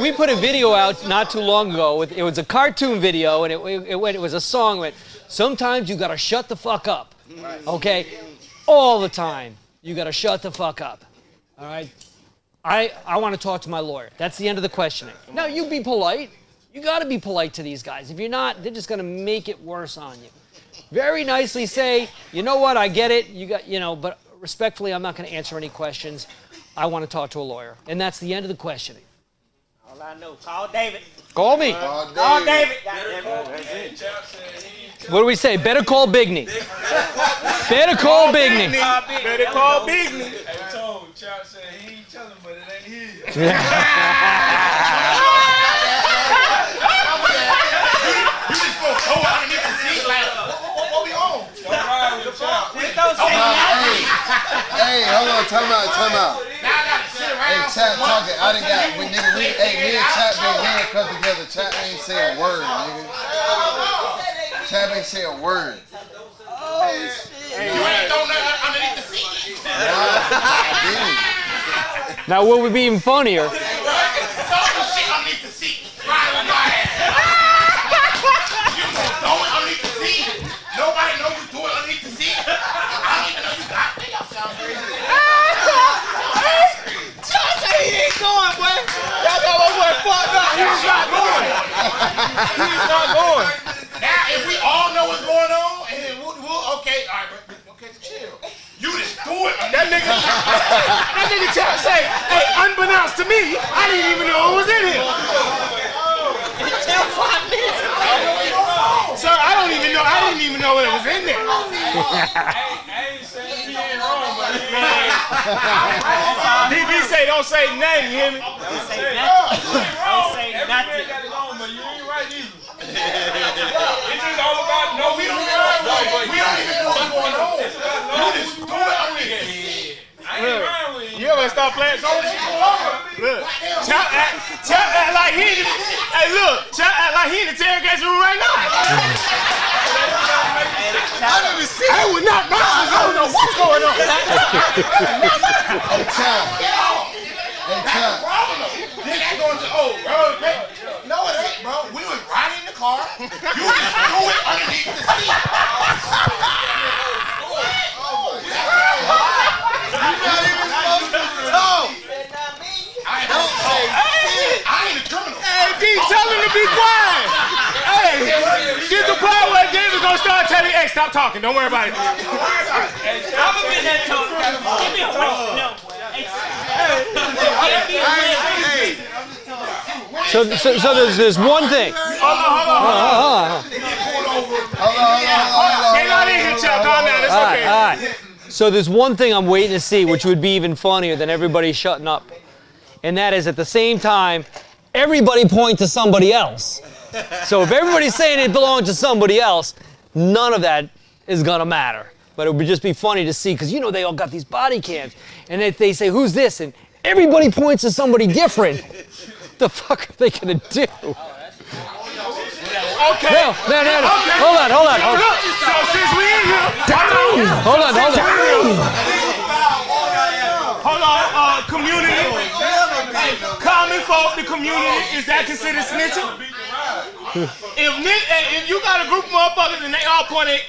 We put a video out not too long ago. It was a cartoon video, and it was a song that sometimes you gotta shut the fuck up. Okay? All the time. You gotta shut the fuck up. All right? I want to talk to my lawyer. That's the end of the questioning. Now, you be polite. You got to be polite to these guys. If you're not, they're just going to make it worse on you. Very nicely say, you know what, I get it. But respectfully, I'm not going to answer any questions. I want to talk to a lawyer. And that's the end of the questioning. All I know, call David. Call me. Call David. What do we say? Better call Bigney. Better call Bigney. Better call Bigney. I told Chop said he ain't telling, but it ain't his. We just go underneath the seat like, what we on? Hey, hold on, time out. Hey, Chap talking. I done got, me and Chap been handcuffed together. Chap ain't say a word, nigga. Chap ain't say a word. Oh, shit. You ain't thrown nothing underneath the seat. Now, what would be even funnier? Throw the shit underneath the seat. You throw it underneath the seat. Nobody knows you threw it underneath the seat. I don't even know you got it. Y'all sound crazy. Chop said he ain't going, boy. Y'all got my boy fucked up. He's not going. He's not going. Now, if we all know what's going on, and we'll okay, all right, okay, chill. You just threw it. That nigga Chop say, hey, unbeknownst to me, I didn't even know it was in here. Until 5 minutes ago. Sir, I didn't even know it was in there. I ain't saying he ain't wrong, but DB say, don't say nothing, you hear me? Don't say nothing. Don't say nothing. got it on, but you ain't right either. It's just all about no. We don't even know what's going on. You just threw it underneath the seat. I ain't right with you. You ever stop playing? Look, Chop act like he in the, hey, look, Chop act like he in the interrogation room right now. I would not know. I don't know what's going on. Hey, Chop. Then that going to, bro. No, it ain't, bro. We was riding in the car. You just threw it underneath the seat. You're not even supposed to talk. I don't say shit. I ain't a criminal. Hey, D, tell him to be quiet. Hey, get the part where David gonna start telling you, hey, stop talking. Don't worry about it. I'm gonna be that talking. Give me a question. No. Give me a So there's one thing. Hold on. They not in here, Chuck. Calm down. It's okay. All right. So there's one thing I'm waiting to see, which would be even funnier than everybody shutting up. And that is at the same time, everybody point to somebody else. So if everybody's saying it belongs to somebody else, none of that is gonna matter. But it would just be funny to see, because you know they all got these body cams. And if they say, who's this? And everybody points to somebody different. The fuck are they gonna do? Okay. No. Hold on. So since we in here, Hold on. Community. Common folk, the community, is that considered snitching? If you got a group of motherfuckers and they all point at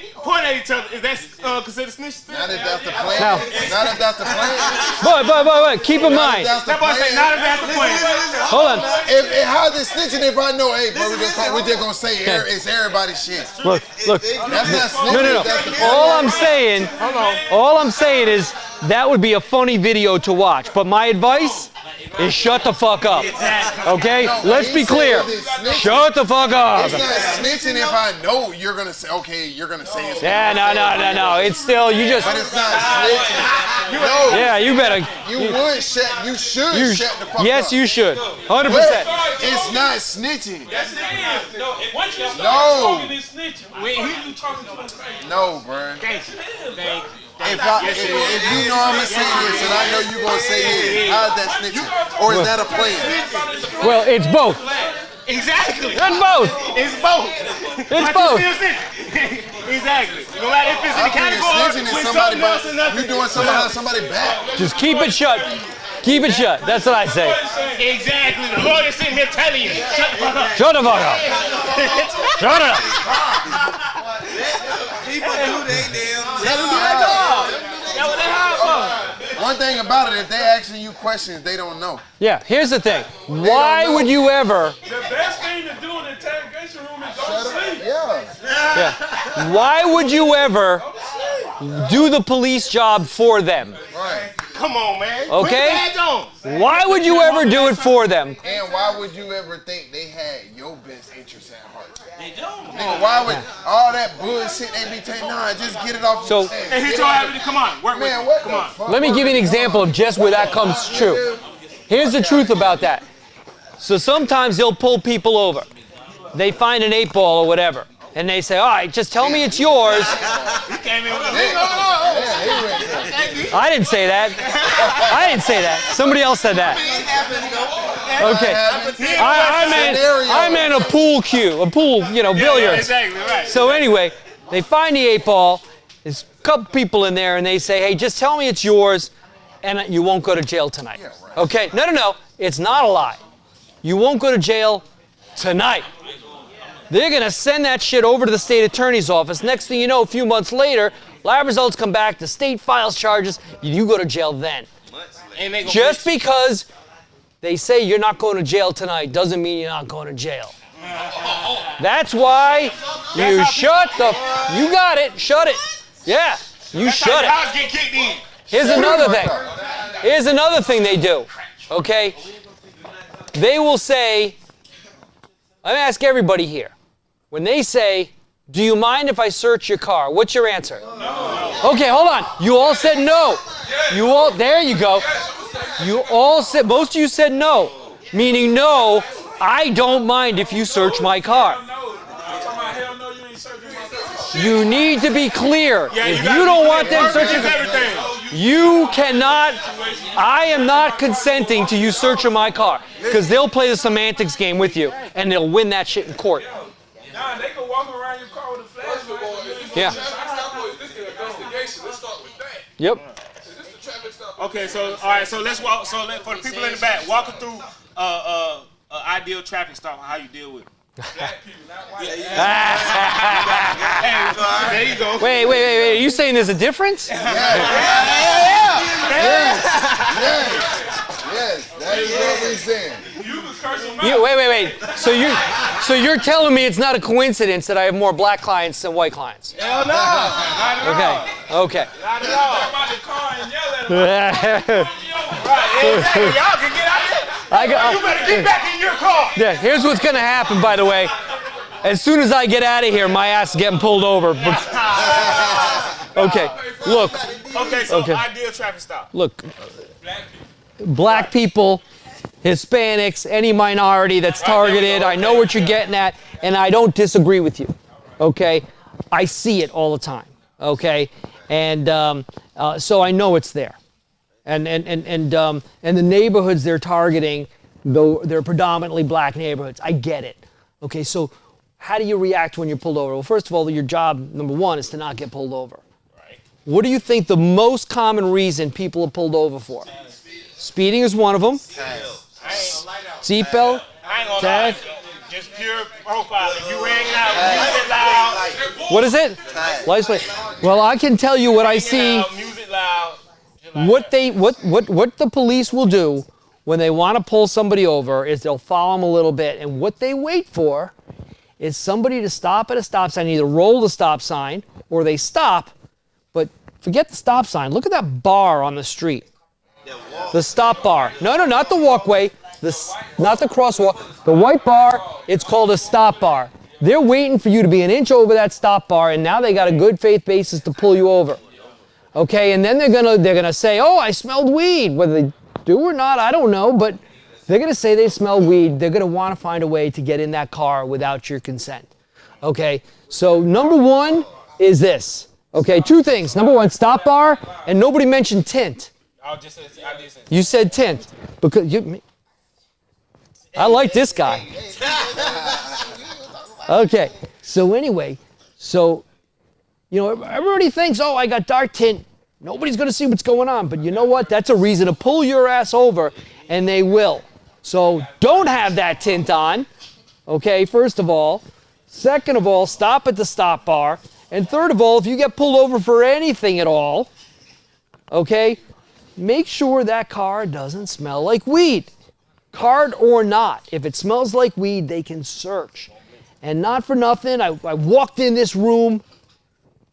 each other, is that considered snitching? Not if that's the plan. Not if that's the plan. Boy, keep in mind. That boy say, not if that's the plan. Hold on. How's it snitching if I know, hey, bro, we're just gonna say it's everybody's shit. Look. That's not snitching. No. That's the plan. All I'm saying is that would be a funny video to watch. But my advice is shut the fuck up. Okay? Let's be clear. Shut the fuck up. It's not snitching if I know you're gonna say, okay, you're gonna say it's. Yeah, no. It's still, you just. But it's not snitching. No. Yeah, you better. You should shut the fuck up. Yes, you should. 100%. But it's not snitching. Yes, it is. Once you start No. talking and snitching, who you talking to? No, bro. Thank you. If you know I'm gonna say this and I know you're gonna say this, how's that snitching? Or is that a plan? Well, it's both. Exactly. It's both. It's both. It's both. Exactly. No matter if it's in the category snitching is with somebody something else or nothing. you doing something behind somebody's back. Just keep it shut. Keep it shut. That's what I say. Exactly. The Lord is sitting here telling you, shut the fuck up. Shut the fuck up. Shut it up. People do they damn. Let them do their job. That's what they hire for. One thing about it, if they asking you questions, they don't know. Yeah, here's the thing. Why would you ever... The best thing to do in the interrogation room is don't sleep. Yeah. Why would you ever do the police job for them? Right. Come on, man. Okay? Put the badge on. Why would you ever do it for them? And why would you ever think they had your best interest at heart? They don't. Nigga, why would all that bullshit they be taking? Nah, just get it off. So- And he told everybody, come on, work with Man, me. what Come the on. fuck? Let me give you an example of just where that comes true. Here's the truth about that. So sometimes they'll pull people over. They find an 8-ball or whatever. And they say, all right, just tell me it's yours. He came in with a I didn't say that. Somebody else said that. Okay. I meant a pool cue, billiards. Exactly, right. So anyway, they find the 8-ball. There's a couple people in there, and they say, hey, just tell me it's yours, and you won't go to jail tonight. Okay? No. It's not a lie. You won't go to jail tonight. They're going to send that shit over to the state attorney's office. Next thing you know, a few months later, lab results come back, the state files charges, you go to jail then. Just because they say you're not going to jail tonight doesn't mean you're not going to jail. That's why you shut the... You got it. Shut it. Yeah. You shut it. Get kicked in. Here's another thing. Here's another thing they do. Okay? They will say... Let me ask everybody here. When they say, do you mind if I search your car? What's your answer? No. Okay, hold on. You all said no. There you go. You all said, most of you said no. Meaning no, I don't mind if you search my car. You need to be clear. If you don't want them searching everything, you cannot, I am not consenting to you searching my car. Because they'll play the semantics game with you, and they'll win that shit in court. Nah, they can walk around your car with a flashlight. Yeah. Yep. Okay, so all right, so let's walk. So for the people in the back, walk them through ideal traffic stop. How you deal with it. There you go. Wait. Are you saying there's a difference? Yes, that is what we're saying. Wait. So you're telling me it's not a coincidence that I have more black clients than white clients? Hell no. Okay. Not at all. Right, exactly. Y'all can get out there. You better get back in your car. Yeah, here's what's gonna happen, by the way. As soon as I get out of here, my ass is getting pulled over. Okay, look. Okay, so ideal traffic stop. Look, black people, Hispanics, any minority that's targeted, I know what you're getting at, and I don't disagree with you, okay? I see it all the time, okay? And so I know it's there. And the neighborhoods they're targeting, though they're predominantly black neighborhoods, I get it. Okay, so how do you react when you're pulled over? Well, first of all, your job, number one, is to not get pulled over. Right. What do you think the most common reason people are pulled over for? Speeding is one of them. Seatbelt. Tag. Just pure profiling. You rang out, music loud. What is it? License plate. Well, I can tell you what I see. Music loud. What the police will do when they want to pull somebody over is they'll follow them a little bit, and what they wait for is somebody to stop at a stop sign, either roll the stop sign or they stop, but forget the stop sign. Look at that bar on the street. The stop bar. No, not the walkway, not the crosswalk. The white bar, it's called a stop bar. They're waiting for you to be an inch over that stop bar, and now they got a good faith basis to pull you over. Okay, and then they're gonna say, oh, I smelled weed. Whether they do or not, I don't know, but they're gonna say they smell weed. They're gonna want to find a way to get in that car without your consent. Okay, so number one is this. Okay, two things. Number one, stop bar, and nobody mentioned tint. I did say you said tint because I like this guy. Okay, so anyway, everybody thinks, oh, I got dark tint. Nobody's going to see what's going on. But you know what? That's a reason to pull your ass over, and they will. So don't have that tint on, okay, first of all. Second of all, stop at the stop bar. And third of all, if you get pulled over for anything at all, okay, make sure that car doesn't smell like weed. Card or not. If it smells like weed, they can search. And not for nothing, I walked in this room.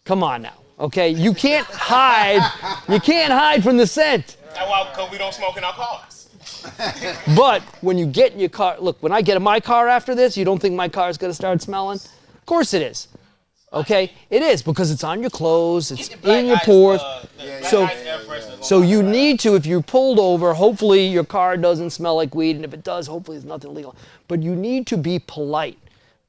Come on now, okay? You can't hide. You can't hide from the scent. That's why, because we don't smoke in our cars. But when you get in your car, look, when I get in my car after this, you don't think my car is going to start smelling? Of course it is. Okay? It is, because it's on your clothes, it's in your pores. So you need to, if you're pulled over, hopefully your car doesn't smell like weed, and if it does, hopefully it's nothing illegal. But you need to be polite.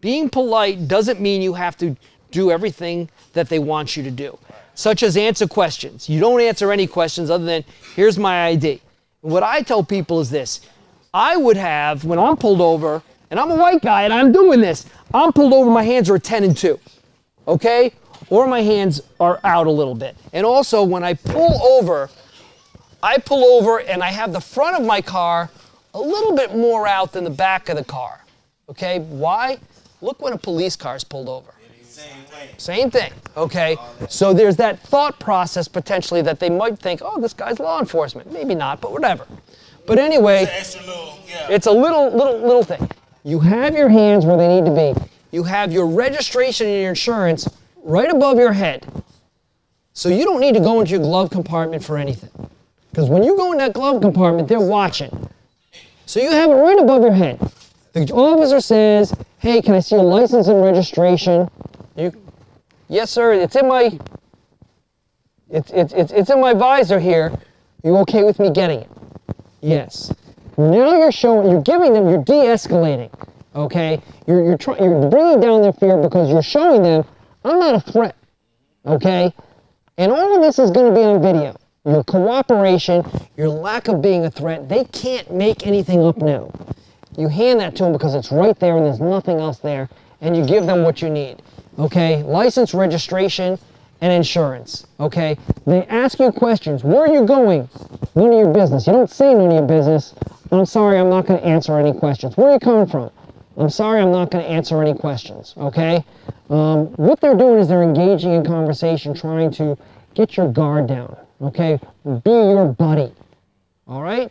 Being polite doesn't mean you have to do everything that they want you to do, such as answer questions. You don't answer any questions other than, here's my ID. What I tell people is this. I would have, when I'm pulled over, and I'm a white guy and I'm doing this, I'm pulled over, my hands are 10 and 2, okay? Or my hands are out a little bit. And also, when I pull over and I have the front of my car a little bit more out than the back of the car, okay? Why? Look when a police car is pulled over. Same thing, okay? So there's that thought process potentially that they might think, oh, this guy's law enforcement. Maybe not, but whatever. But anyway, it's a little thing. You have your hands where they need to be. You have your registration and your insurance right above your head. So you don't need to go into your glove compartment for anything. Because when you go in that glove compartment, they're watching. So you have it right above your head. The officer says, hey, can I see your license and registration? Yes, sir, it's in my visor here. You okay with me getting it? Yes. Now you're giving them, you're de-escalating, okay? You're bringing down their fear because you're showing them, I'm not a threat, okay? And all of this is going to be on video. Your cooperation, your lack of being a threat, they can't make anything up now. You hand that to them because it's right there and there's nothing else there, and you give them what you need. Okay, license, registration, and insurance, okay? They ask you questions. Where are you going? None of your business. You don't say none of your business. I'm sorry, I'm not going to answer any questions. Where are you coming from? I'm sorry, I'm not going to answer any questions, okay? What they're doing is they're engaging in conversation, trying to get your guard down, okay? Be your buddy, all right?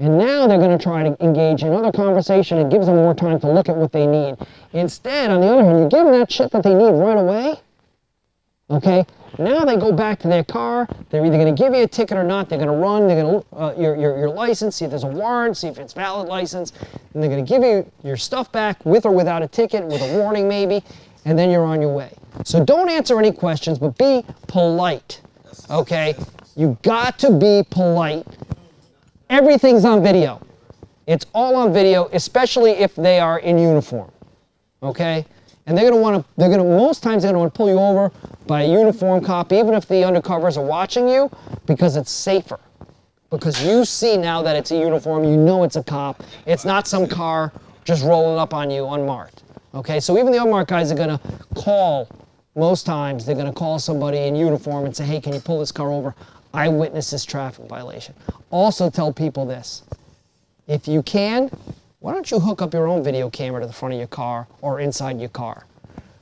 And now they're going to try to engage in other conversation and gives them more time to look at what they need. Instead, on the other hand, you give them that shit that they need right away, Okay? Now they go back to their car. They're either going to give you a ticket or not. They're going to run. They're going to your license, see if there's a warrant, see if it's valid license. And they're going to give you your stuff back with or without a ticket, with a warning maybe, and then you're on your way. So don't answer any questions, but be polite. Okay? You got to be polite. Everything's on video. It's all on video, especially if they are in uniform. Okay? And most times they're gonna want to pull you over by a uniform cop, even if the undercovers are watching you, because it's safer. Because you see now that it's a uniform, you know it's a cop. It's not some car just rolling up on you unmarked. Okay, so even the unmarked guys are gonna call, most times they're gonna call somebody in uniform and say, hey, can you pull this car over? I witnessed this traffic violation. Also tell people this, if you can, why don't you hook up your own video camera to the front of your car or inside your car,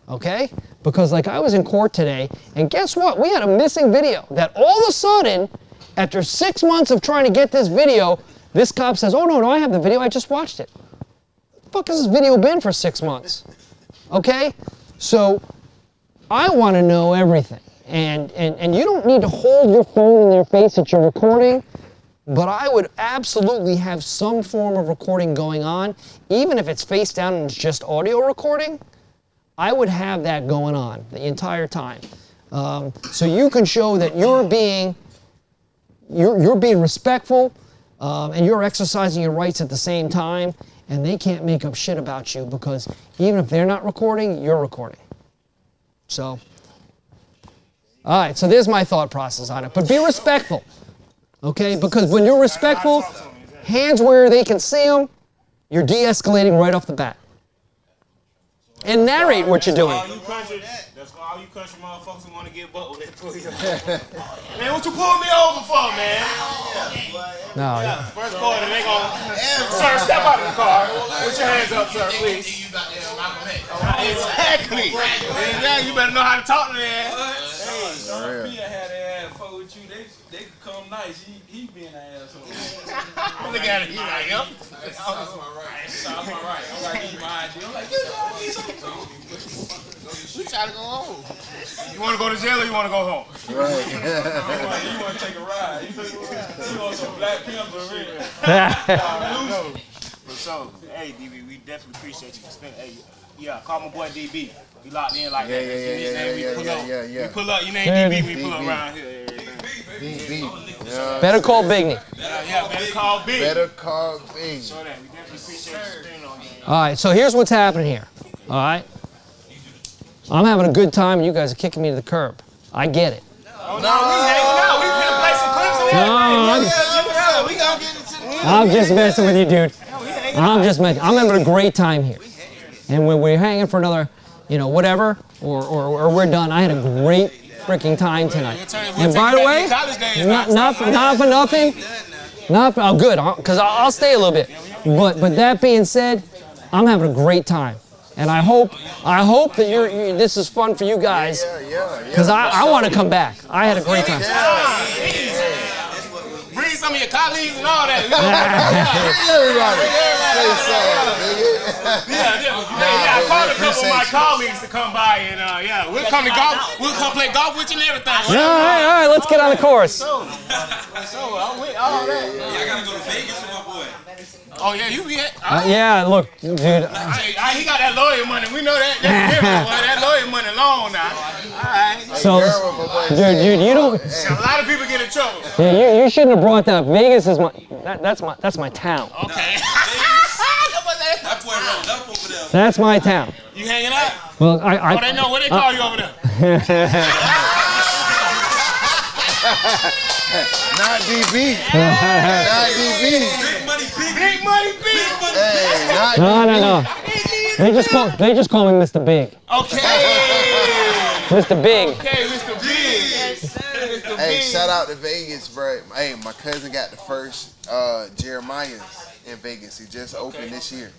okay? Because like I was in court today, and guess what? We had a missing video that all of a sudden, after 6 months of trying to get this video, this cop says, oh no, I have the video, I just watched it. The fuck has this video been for 6 months? Okay? So I want to know everything. And you don't need to hold your phone in their face that you're recording, but I would absolutely have some form of recording going on, even if it's face down and it's just audio recording. I would have that going on the entire time, so you can show that you're being respectful and you're exercising your rights at the same time, and they can't make up shit about you because even if they're not recording, you're recording. So, all right. So there's my thought process on it. But be respectful. Okay, because when you're respectful, hands where they can see them, you're de-escalating right off the bat. And narrate what you're doing. That's for all you country motherfuckers who want to get butt when they pull you over. Man, what you pull me over for, man? No. Yeah, first quarter, they gonna... Sir, step out of the car. Put your hands up, sir, please. Exactly. Yeah, you better know how to talk to them. Hey, had their ass fuck with you. They come nice. He being an asshole. Look at it. He's like, yep. That's my right. That's my right. I'm like, give you my idea. I'm like, you know, I need something. We try to go home. You want to go to jail or you want to go home? Right. You want to take a ride. You want some Black Panther real. For sure. Hey, DB, we definitely appreciate you. Hey, yeah, call my boy DB. We locked in like that. Yeah. We pull up. You name DB, we pull up around here. DB. Better call Bigney. Yeah, better call Bigney. Better call Bigney. So that we definitely appreciate you staying on here. All right, so here's what's happening here. All right? I'm having a good time and you guys are kicking me to the curb. I get it. Oh, no, we hanging out. We finna play some clips and everything. I'm just messing with you, dude. I'm having a great time here. And when we're hanging for another, whatever, or we're done, I had a great freaking time tonight. And by the way, not for nothing. Oh, good, because I'll stay a little bit. But that being said, I'm having a great time. And I hope that this is fun for you guys. Because I want to come back. I had a great time. Bring some of your colleagues and all that. I called a couple of my colleagues to come by and we'll come to golf. We'll come play golf with you and everything. All right, let's get on the course. I'm with all that. I gotta go to Vegas with my boy. Oh yeah, you be at? Yeah, look, dude. He got that lawyer money. We know that. That lawyer money long now. All right. So, dude, you don't. A lot of people get in trouble. Yeah, you shouldn't have brought that up. Vegas is that's my town. Okay. That boy rolled up over there. That's my town. You hanging out? Well, they know what they call you over there. Not DB. Not DB. Big money, big. Hey, not No. They just call me Mr. Big. Okay. Mr. Big. Okay, Mr. Big. Hey, shout out to Vegas, bro. Hey, my cousin got the first Jeremiah's in Vegas. He just opened this year.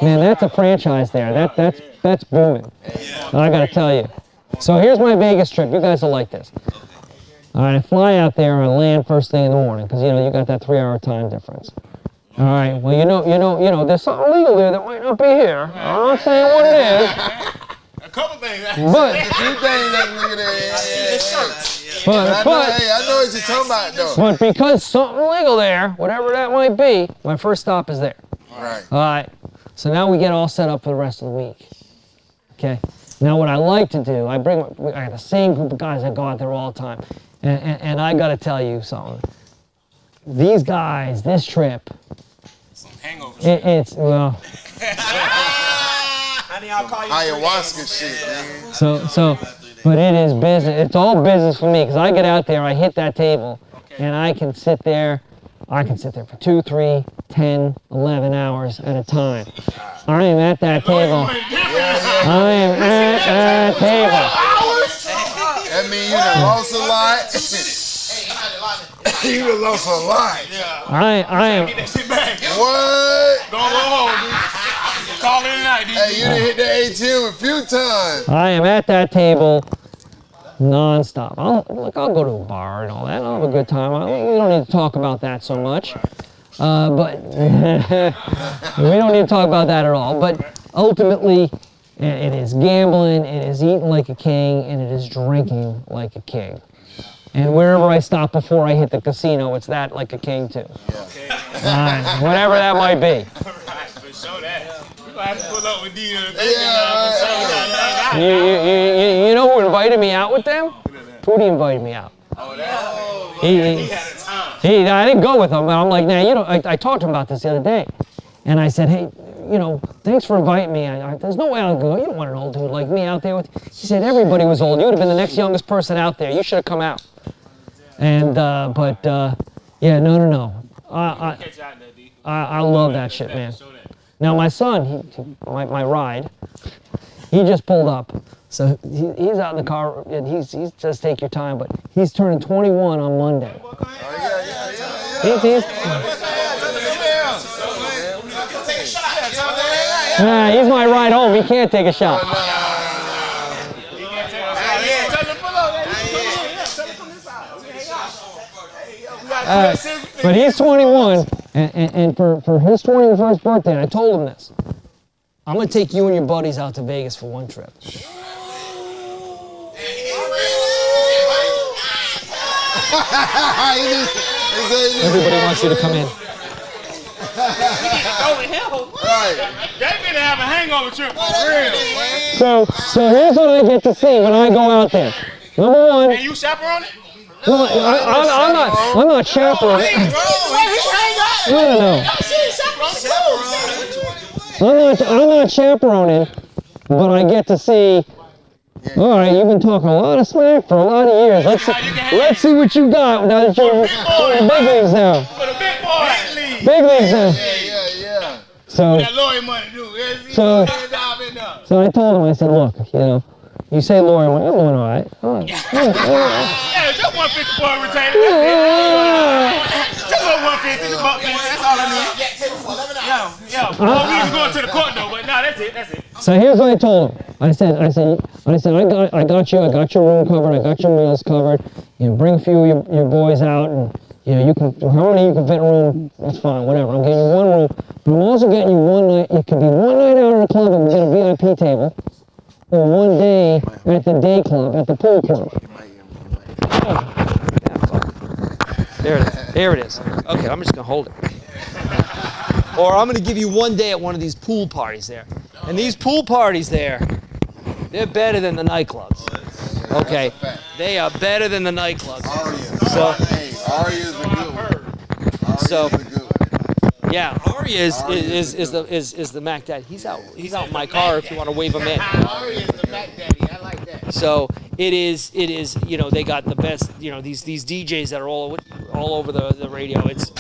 Man, that's a franchise there. That's booming. I gotta tell you. So here's my Vegas trip. You guys will like this. All right, I fly out there and land first thing in the morning because you got that 3-hour time difference. All right, well you know, there's something legal there that might not be here. I'm not saying what it is. couple things. A few things that nigga there. But I know what you're talking about though. But because something legal there, whatever that might be, my first stop is there. Right. All right. So now we get all set up for the rest of the week. Okay. Now what I like to do, I got the same group of guys that go out there all the time, and I got to tell you something. These guys, this trip, Some hangover it's well. Ayahuasca shit, man. So, but it is business. It's all business for me because I get out there, I hit that table, and I can sit there. I can sit there for 2, 3, 10, 11 hours at a time. I am at that table. I am at that table. That means you done lost a lot. You done lost a lot. I am. What? Go home. Call it a night. Hey, you done hit the ATM a few times. I am at that table non-stop. I'll go to a bar and all that. I'll have a good time. We don't need to talk about that so much. But we don't need to talk about that at all. But ultimately, it is gambling, it is eating like a king, and it is drinking like a king. And wherever I stop before I hit the casino, it's that like a king too. Whatever that might be. I have to pull up with D. You know who invited me out with them? Pootie invited me out. He had a time. I didn't go with him, but I'm like, nah, you know, I talked to him about this the other day. And I said, hey, you know, thanks for inviting me. There's no way I'll go. You don't want an old dude like me out there with you. He said, everybody was old. You would have been the next youngest person out there. You should have come out. And, yeah, no. I love that shit, man. Now my son, my ride, he just pulled up. So he's out in the car, and he's just take your time, but he's turning 21 on Monday. He's my ride home, he can't take a shot. But he's 21, and for his 21st birthday, I told him this. I'm gonna take you and your buddies out to Vegas for one trip. Everybody wants you to come in. They been have a hangover trip for real. So here's what I get to see when I go out there. Number one. And you chaperone it? No, I'm not chaperoning. No. I'm not chaperoning, but I get to see. All right, you've been talking a lot of smack for a lot of years. Let's see what you got now that you're in the big leagues now. For the big boy. Big leagues now. Yeah. So I told him, I said, look, you know, you say lawyer, I'm doing all right. Yeah, just 150 for a retainer. Just a 150, that's all I need. Yeah. Well, we was going to the court though, but no, that's it. So here's what I told him. I said, I got your room covered, I got your meals covered. You know, bring a few of your boys out, and you know, how many you can fit in a room, that's fine, whatever. I'm getting you one room, but I'm also getting you one night. It could be one night out at a club and get a VIP table, or one day at the day club, at the pool club. There it is. Okay, I'm just gonna hold it. Or I'm gonna give you one day at one of these pool parties there. And these pool parties there, they're better than the nightclubs. Okay, they are better than the nightclubs. Arya's a good one. So, yeah, Arya is the Mac Daddy. He's out in my car if you want to wave him in. Arya is the Mac Daddy. I like that. So it is. You know, they got the best. You know, these DJs that are all over the radio. It's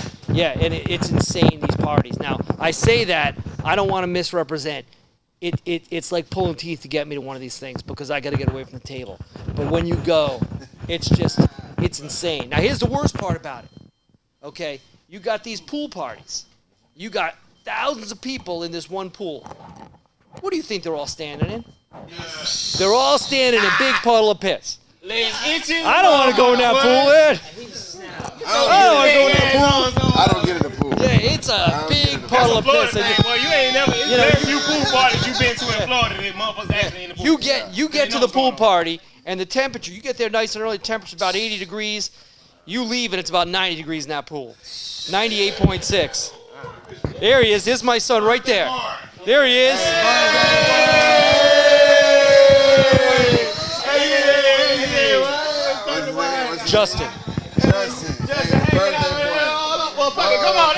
insane, these parties. Now I say that I don't want to misrepresent. It's like pulling teeth to get me to one of these things because I got to get away from the table. But when you go, it's insane. Now here's the worst part about it. Okay, you got these pool parties. You got thousands of people in this one pool. What do you think they're all standing in? They're all standing in a big puddle of piss. I don't want to go in that pool, man. I don't get in the pool. Yeah, it's a big puddle of piss. Well, you ain't never. It's very few pool parties you've been to in Florida that motherfuckers actually in the pool. You get to the pool party and the temperature. You get there nice and early. The temperature's about 80 degrees. You leave and it's about 90 degrees in that pool. 98.6. There he is. Here's my son right there. There he is. Justin. Come on.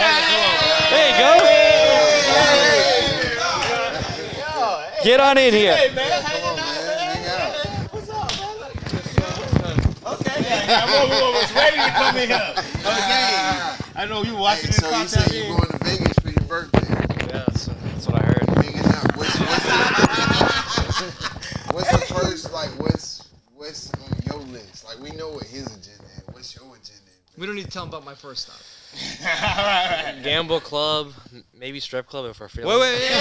There you go. Get on in here. Hey, man. What's up, man? Okay. I was ready to come in here. Okay. I know you watching this content. So you said you're going to Vegas for your birthday. Yeah, that's what I heard. Hanging out. What's the first, like, what's on your list? Like, we know what his agenda is. What's your agenda? We don't need to tell him about my first stop. Right. Gamble club, maybe strip club if we're feeling. Wait. Hey,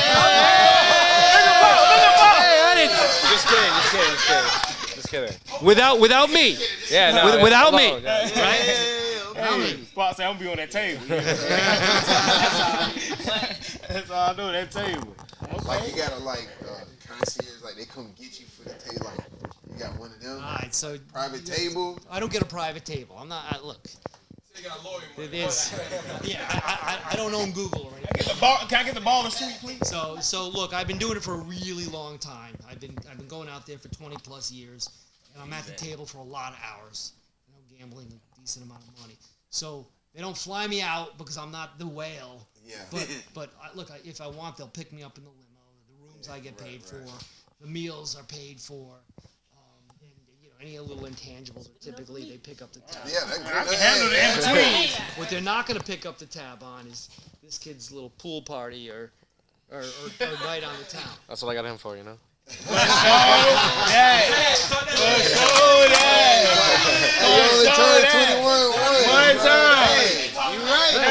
I didn't. Just kidding. Without me. Yeah, no. Without me. Alone, Right? Hey, Spot say I'm gonna be on that table. That's all I do, that table. Okay. Like, you got concierge, like, they come get you for the table. Like, you got one of them? All right, so private table? I don't get a private table. I'm not, look. I don't own Google or anything. Can I get the ball of suite, please? So look, I've been doing it for a really long time. I've been going out there for 20 plus years, and I'm at the table for a lot of hours. Gambling a decent amount of money. So they don't fly me out because I'm not the whale. Yeah. But look, if I want, they'll pick me up in the limo. The rooms I get paid for, the meals are paid for. Any little intangibles are typically they pick up the tab. Yeah, I can handle the in-between. What they're not going to pick up the tab on is this kid's little pool party or night on the town. That's what I got him for, you know. That's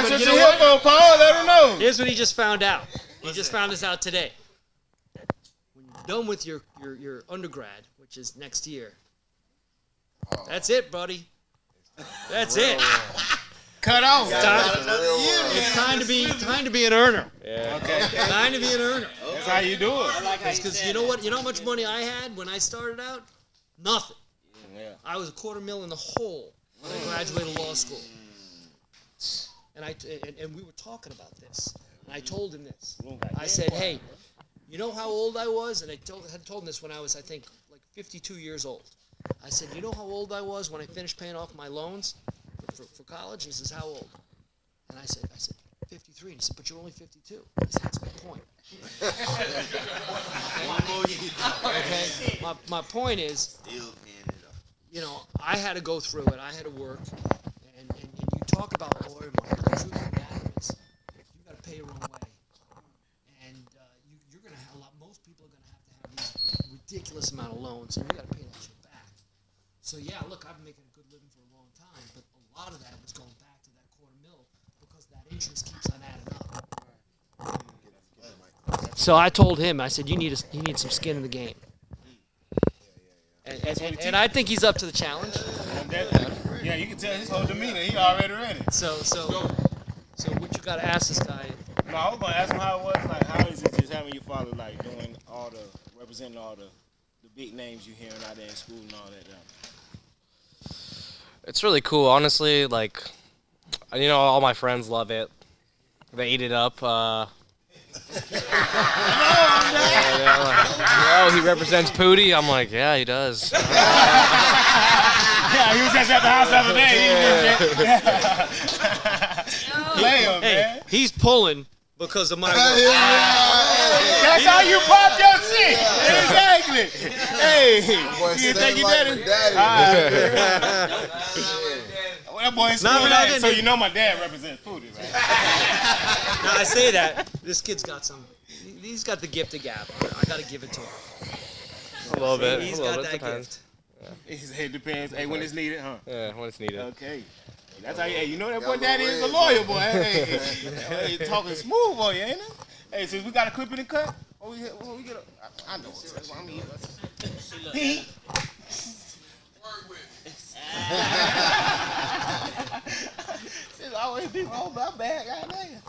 what you're here for, Paul. Let him know. Here's what he just found out. He just found this out today. When you're done with your undergrad, which is next year, that's it, buddy. That's it. Cut off. It's time to be an earner. Yeah. Okay. Time to be an earner. That's how you do it. Because you know what? You know how much money I had when I started out? Nothing. Yeah. I was $250,000 in the hole when I graduated law school. And we were talking about this. And I told him this. I said, hey, you know how old I was? And I had told him this when I was, I think, like 52 years old. I said, you know how old I was when I finished paying off my loans for college? He says, how old? And I said, 53. And he said, but you're only 52. I said, that's my point. Okay? My point is, you know, I had to go through it. I had to work. And you talk about lawyer money. The truth of the matter is, you got to pay your own way. And you're going to have most people are going to have these ridiculous amount of loans, and you got to pay that shit back. So yeah, look, I've been making a good living for a long time, but a lot of that was going back to that $250,000 because that interest keeps on adding up. So I told him, I said, you need some skin in the game. And I think he's up to the challenge. Yeah, you can tell his whole demeanor. He already ready. So what you got to ask this guy? No, I was gonna ask him how it was. Like, how is it just having your father like doing representing all the big names you hearing out there in school and all that? It's really cool, honestly. Like, you know, all my friends love it. They eat it up. Oh, he represents Pootie. I'm like, yeah, he does. Yeah, he was just at the house the other day. Play him, man. He's pulling because of my work. That's how you pop your shit. Exactly. Hey, you think you daddy? That boy in school, so you know my dad represents Pootie, right? Now I say that this kid's got he's got the gift of gab. I got to give it to him. A little bit. He's got that gift. It depends. Hey, when it's needed, huh? Yeah, when it's needed. Okay. That's how you know that boy daddy is a lawyer, boy. Hey, talking smooth on you, ain't it? Hey, since we got a clip in the cut, what we get I know what I'm eating. Pete. Since I always be wrong about bad, goddamn.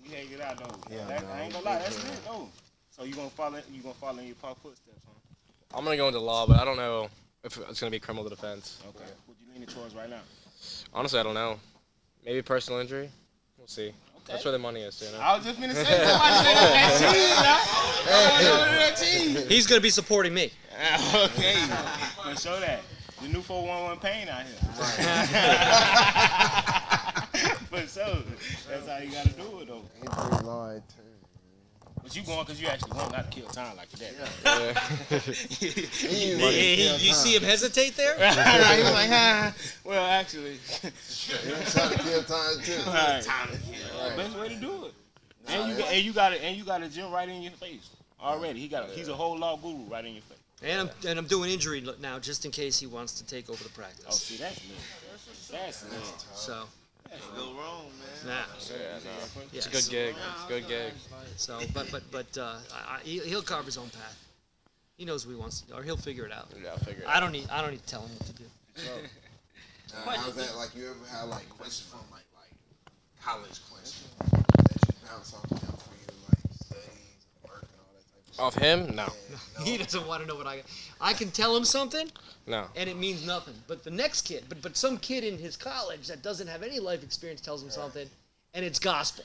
We hang it out though. Yeah, I ain't gonna lie, that's lit though. So you gonna follow in your Pa's footsteps, huh? I'm gonna go into law, but I don't know if it's gonna be criminal defense. Okay. What you leaning towards right now? Honestly, I don't know. Maybe personal injury. We'll see. Okay. That's where the money is, you know? I was just gonna say somebody said that cheese. He's gonna be supporting me. Okay. Let's show that. The new 411 pain out here. For sure. That's how you gotta do it though. Injury law too. But you going because you actually want not to kill time like that. You see him hesitate there? He was like, well, actually. You're trying to kill time too. Right. Time to kill. Best way to do it. And you got a gym right in your face already. He's a whole law guru right in your face. And I'm doing injury now just in case he wants to take over the practice. Oh, see, that's lit. That's lit. So. Go wrong, man. Nah. It's a good gig. It's a good gig. So, but he'll carve his own path. He knows what he wants to do, or he'll figure it out. Yeah, I'll figure it out. I don't need to tell him what to do. How's that? Like, you ever had like questions from like college questions that you bounce off of him for you, like studies, work, and all that type of stuff? Off him? No. He doesn't want to know what I can tell him something. No. And it means nothing. But the next kid, but some kid in his college that doesn't have any life experience tells him something, and it's gospel.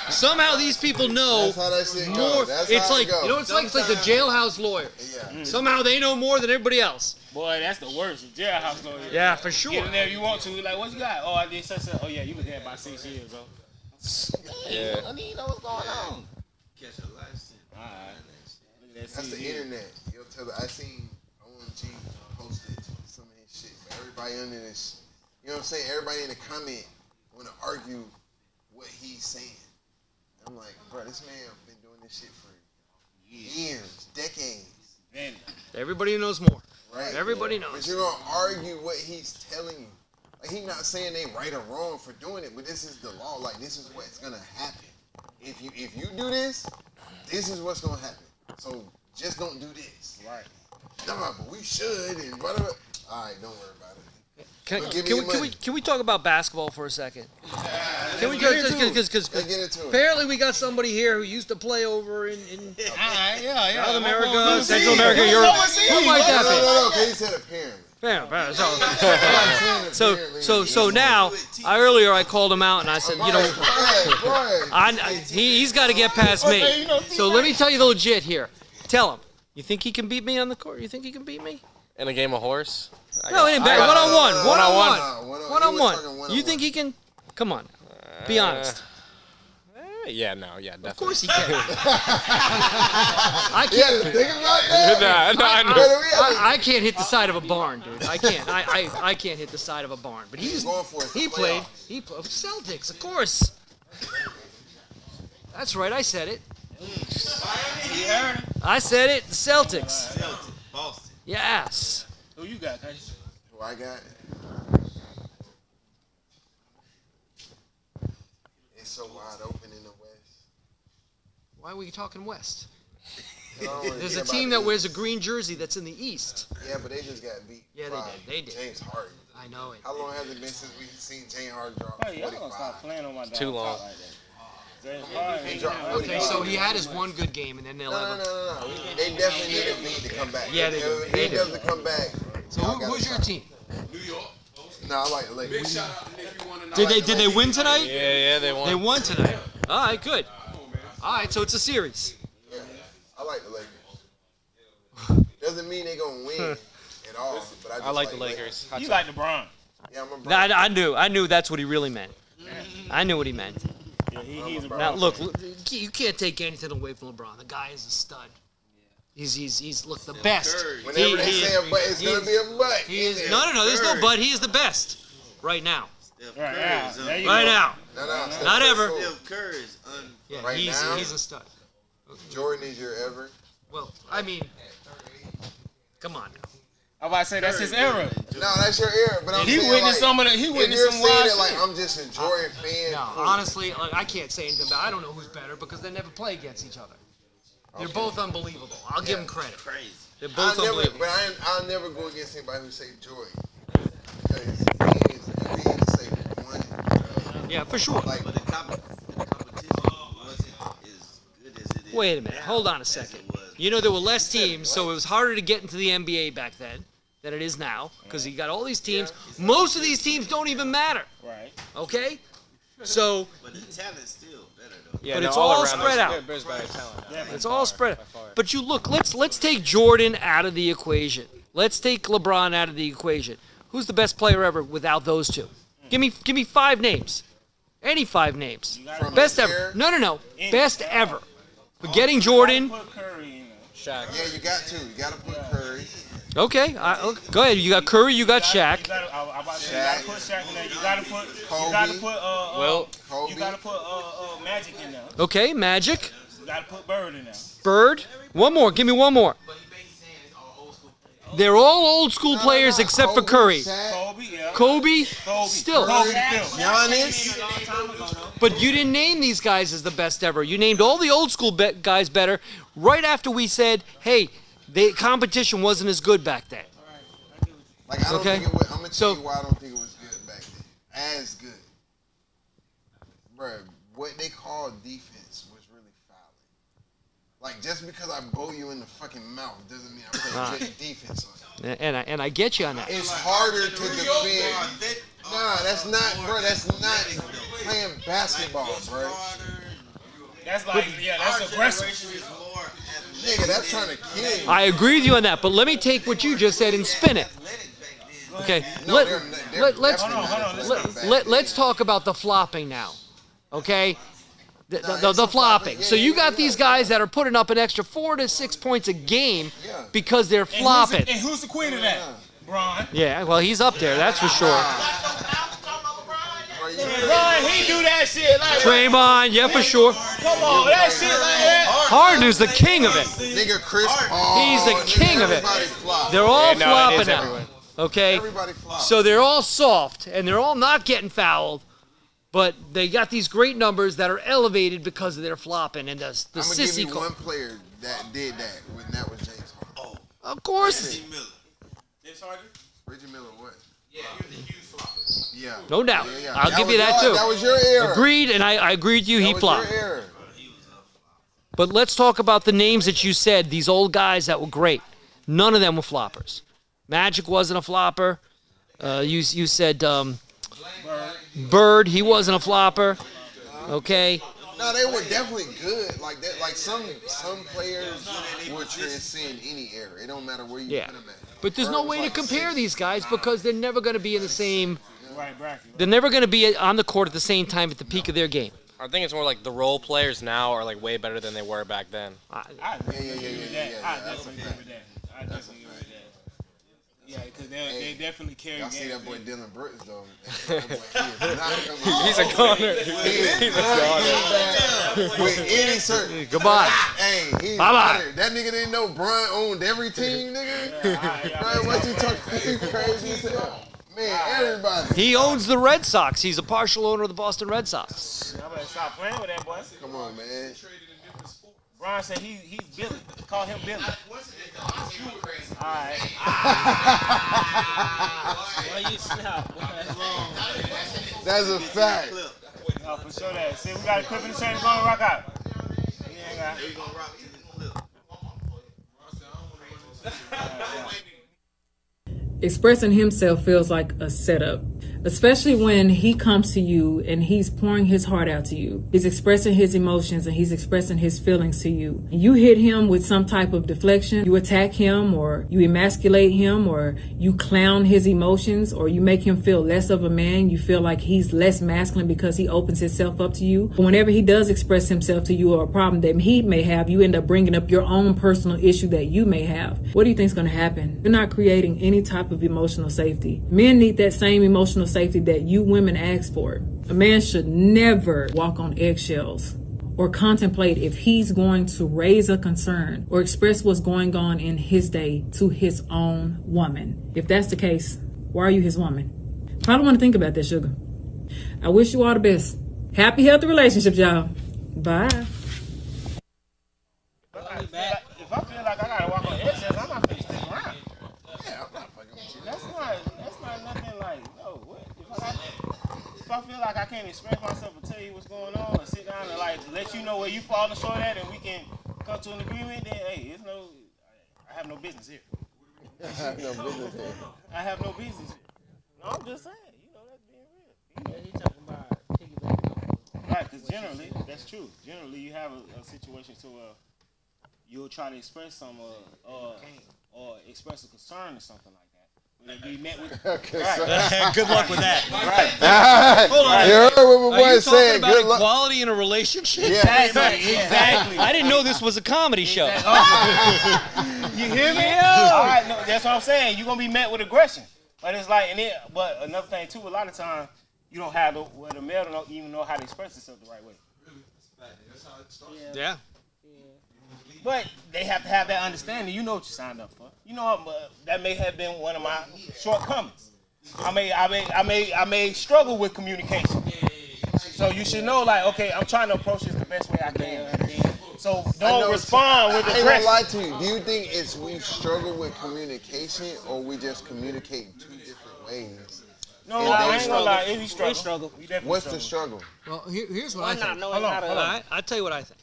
Somehow these people know That's how that shit more. goes. That's It's how like it goes. you know, it's like the jailhouse lawyer. Yeah. Somehow they know more than everybody else. Boy, that's the worst. The jailhouse lawyer. Yeah, for sure. Get in there if you want to. Like, what you got? Oh, I did such. Oh yeah, you was there about 6 years, bro. Yeah. I need to know what's going on. Catch a license. All right. That's the internet. You'll tell. I seen OMG posted some of his shit. But everybody under this, you know what I'm saying? Everybody in the comment want to argue what he's saying. I'm like, bro, this man been doing this shit for years, decades. Everybody knows more. Right. Everybody knows. But you're gonna argue what he's telling you. Like, he's not saying they right or wrong for doing it, but this is the law. Like, this is what's gonna happen. If you do this, this is what's gonna happen. So just don't do this. Right. No, but we should and whatever. All right, don't worry about it. Can we talk about basketball for a second? Can we Let's because get into it. apparently we got somebody here who used to play over in yeah. South America, Central America, Europe. Who might that be? No, he said apparently. So now, earlier I called him out and I said, you know, he's got to get past me. So let me tell you the legit here. Tell him. You think he can beat me on the court? You think he can beat me? In a game of horse? No, it ain't bad. One-on-one. You think he can? Come on. Be honest. Yeah, definitely. Of course he can. I can't hit the side of a barn, dude. I can't. I can't hit the side of a barn. But he played Celtics, of course. That's right. I said it. I said it. The Celtics. Boston. Yes. Who you got, guys? Who I got? It's so wide open in the West. Why are we talking West? There's a team that wears a green jersey that's in the East. Yeah, but they just got beat. Yeah, they did. James Harden. I know it. How long has it been since we've seen James Harden drop 45? Y'all gonna stop playing on my dog. Too long. Like that. James Harden. Okay, so he had his one good game, and then they'll have. No. They definitely need a beat to come back. Yeah, they do. He doesn't come back. So who's your team? New York. No, I like the Lakers. Big shout out to Nick. You won Did they win tonight? Yeah, they won. They won tonight. All right, good. All right, so it's a series. Yeah, I like the Lakers. Doesn't mean they're gonna win at all, but I like the Lakers. You like LeBron? Yeah, I'm a Bron. I knew that's what he really meant. I knew what he meant. Yeah, he's a Now look, you can't take anything away from LeBron. The guy is a stud. He's look the best. Whenever they say a but, it's gonna be a but. No. There's no but. He is the best right now. Right now. Not ever. Steph Curry is Yeah, Right now? he's a stud. Jordan is your ever. Well, I mean, come on now. I'm about to say that's his era. No, that's your era. But I'm He saying, witnessed like, some of the. He if witnessed you're some saying wild it like shit. I'm just a Jordan fan. No, honestly, like, I can't say anything about. I don't know who's better because they never play against each other. They're both unbelievable. I'll give them credit. crazy. They're both unbelievable. I'll never go against anybody who say Jordan. Because you can say one. Yeah, for sure. But the competition wasn't as good as it is. Wait a minute. now Hold on a as second. it was. You know, there were less teams, so it was harder to get into the NBA back then than it is now, because you got all these teams. Most of these teams don't even matter. Right. Okay? So, But the talent's still better though. Yeah, but no, it's all around, spread out. There's better talent now. It's all spread out. But you look, let's take Jordan out of the equation. Let's take LeBron out of the equation. Who's the best player ever without those two? Give me 5 names. Any 5 names. Best ever. No. Best ever. Forgetting Jordan. Put Curry in there. Shaq. Yeah, you got to. You got to put Curry. Okay, go ahead. You got Curry, you got Shaq. You gotta put Shaq in there. You gotta put Wilt. You gotta put Magic in there. Okay, Magic. You gotta put Bird in there. Bird. One more. Give me one more. They're all old school players except for Curry. Kobe, yeah. Kobe, still. Giannis. But you didn't name these guys as the best ever. You named all the old school guys better right after we said, hey, the competition wasn't as good back then. Like, I don't think it was, I'm going to tell you why I don't think it was good back then. As good. Bruh, what they call defense was really fouling. Like, just because I bow you in the fucking mouth doesn't mean I'm playing good defense on you. And I get you on that. It's harder to defend. Nah, that's not, bro. That's not playing basketball, bro. That's like, that's aggressive. Nigga, that's trying to kill you. I agree with you on that, but let me take what you just said and spin it. Okay, let's talk about the flopping now. Okay, the flopping. So you got these guys that are putting up an extra 4 to 6 points a game because they're flopping. And who's the queen of that? Bron. Yeah, well, he's up there, that's for sure. Bron, he do that shit like Draymond, yeah, for sure. Come on, that shit like that. Harden's the king of it. Nigga, Chris Paul. He's the king of it. They're all flopping now. Okay, so they're all soft and they're all not getting fouled, but they got these great numbers that are elevated because of their flopping and the I'm sissy. gonna give you one player that did that when that was James Harden. Of course. Reggie Miller. James Harden? Reggie Miller, what? Yeah, he was a huge flopper. Yeah. No doubt. Yeah. I'll give you that too. That was your era. Agreed, and I agreed with you. He flopped. But let's talk about the names that you said. These old guys that were great. None of them were floppers. Magic wasn't a flopper. You said Bird. He wasn't a flopper. Okay. No, they were definitely good. Like that. Like some players would transcend any era. It don't matter where you put them at. But there's no way to compare these guys because they're never going to be in the same. Bracket. They're never going to be on the court at the same time at the peak of their game. I think it's more like the role players now are like way better than they were back then. I definitely agree with that. Yeah, because they definitely carry. Y'all see that boy Dylan Brooks though. He's a gunner. He's a gunner. With any certain. Goodbye. Hey, he's bye-bye. That nigga didn't know Bron owned every team, nigga. Bro, what you talking? He's crazy as hell. Man, everybody. He owns the Red Sox. He's a partial owner of the Boston Red Sox. I better stop playing with that boy. Come on, man. Bron said he's Billy. Call him Billy. Alright. That's a fact. Oh, for sure that. See, we got a clip in the chain. We're going to rock out. Yeah, Expressing himself feels like a setup, especially when he comes to you and he's pouring his heart out to you. He's expressing his emotions and he's expressing his feelings to you. You hit him with some type of deflection. You attack him or you emasculate him or you clown his emotions or you make him feel less of a man. You feel like he's less masculine because he opens himself up to you. But whenever he does express himself to you or a problem that he may have, you end up bringing up your own personal issue that you may have. What do you think is going to happen? You're not creating any type of emotional safety. Men need that same emotional safety that you women ask for. A man should never walk on eggshells or contemplate if he's going to raise a concern or express what's going on in his day to his own woman. If that's the case, why are you his woman? Probably want to think about that, sugar. I wish you all the best. Happy, healthy relationships, y'all. Bye. If I feel like I gotta walk on eggshells, I'm not gonna stick around. Yeah, I'm not fucking with you. That's not nothing like, no, what? If I feel like I can't can't express myself and tell you what's going on, or sit down and like let you know where you falling short at, and we can come to an agreement, then hey, I have no business here. I have no business here. I have no business here. No, I'm just saying, that's being real. Yeah, he talking about piggybacking. Right, because generally, that's true. Generally, you have a situation to you'll try to express some or express a concern or something like that. Will it be met with? Right. Good luck with that. Right. Hold on. You heard what my Are boy you said. talking Good about luck. equality in a relationship? Yeah. Exactly. I didn't know this was a comedy show. You hear me? Yeah. All right, no, that's what I'm saying. You're gonna be met with aggression, but it's like, but another thing too. A lot of times, you don't have the male don't even know how to express himself the right way. Yeah. But they have to have that understanding. You know what you signed up for. That may have been one of my shortcomings. I may struggle with communication. So you should know, like, okay, I'm trying to approach this the best way I can. So don't respond with aggression. I ain't gonna lie to you. Do you think it's we struggle with communication or we just communicate in two different ways? No, I ain't gonna lie. It's a struggle. What's the struggle? Well, here's what I think. Hold on. I'll tell you what I think.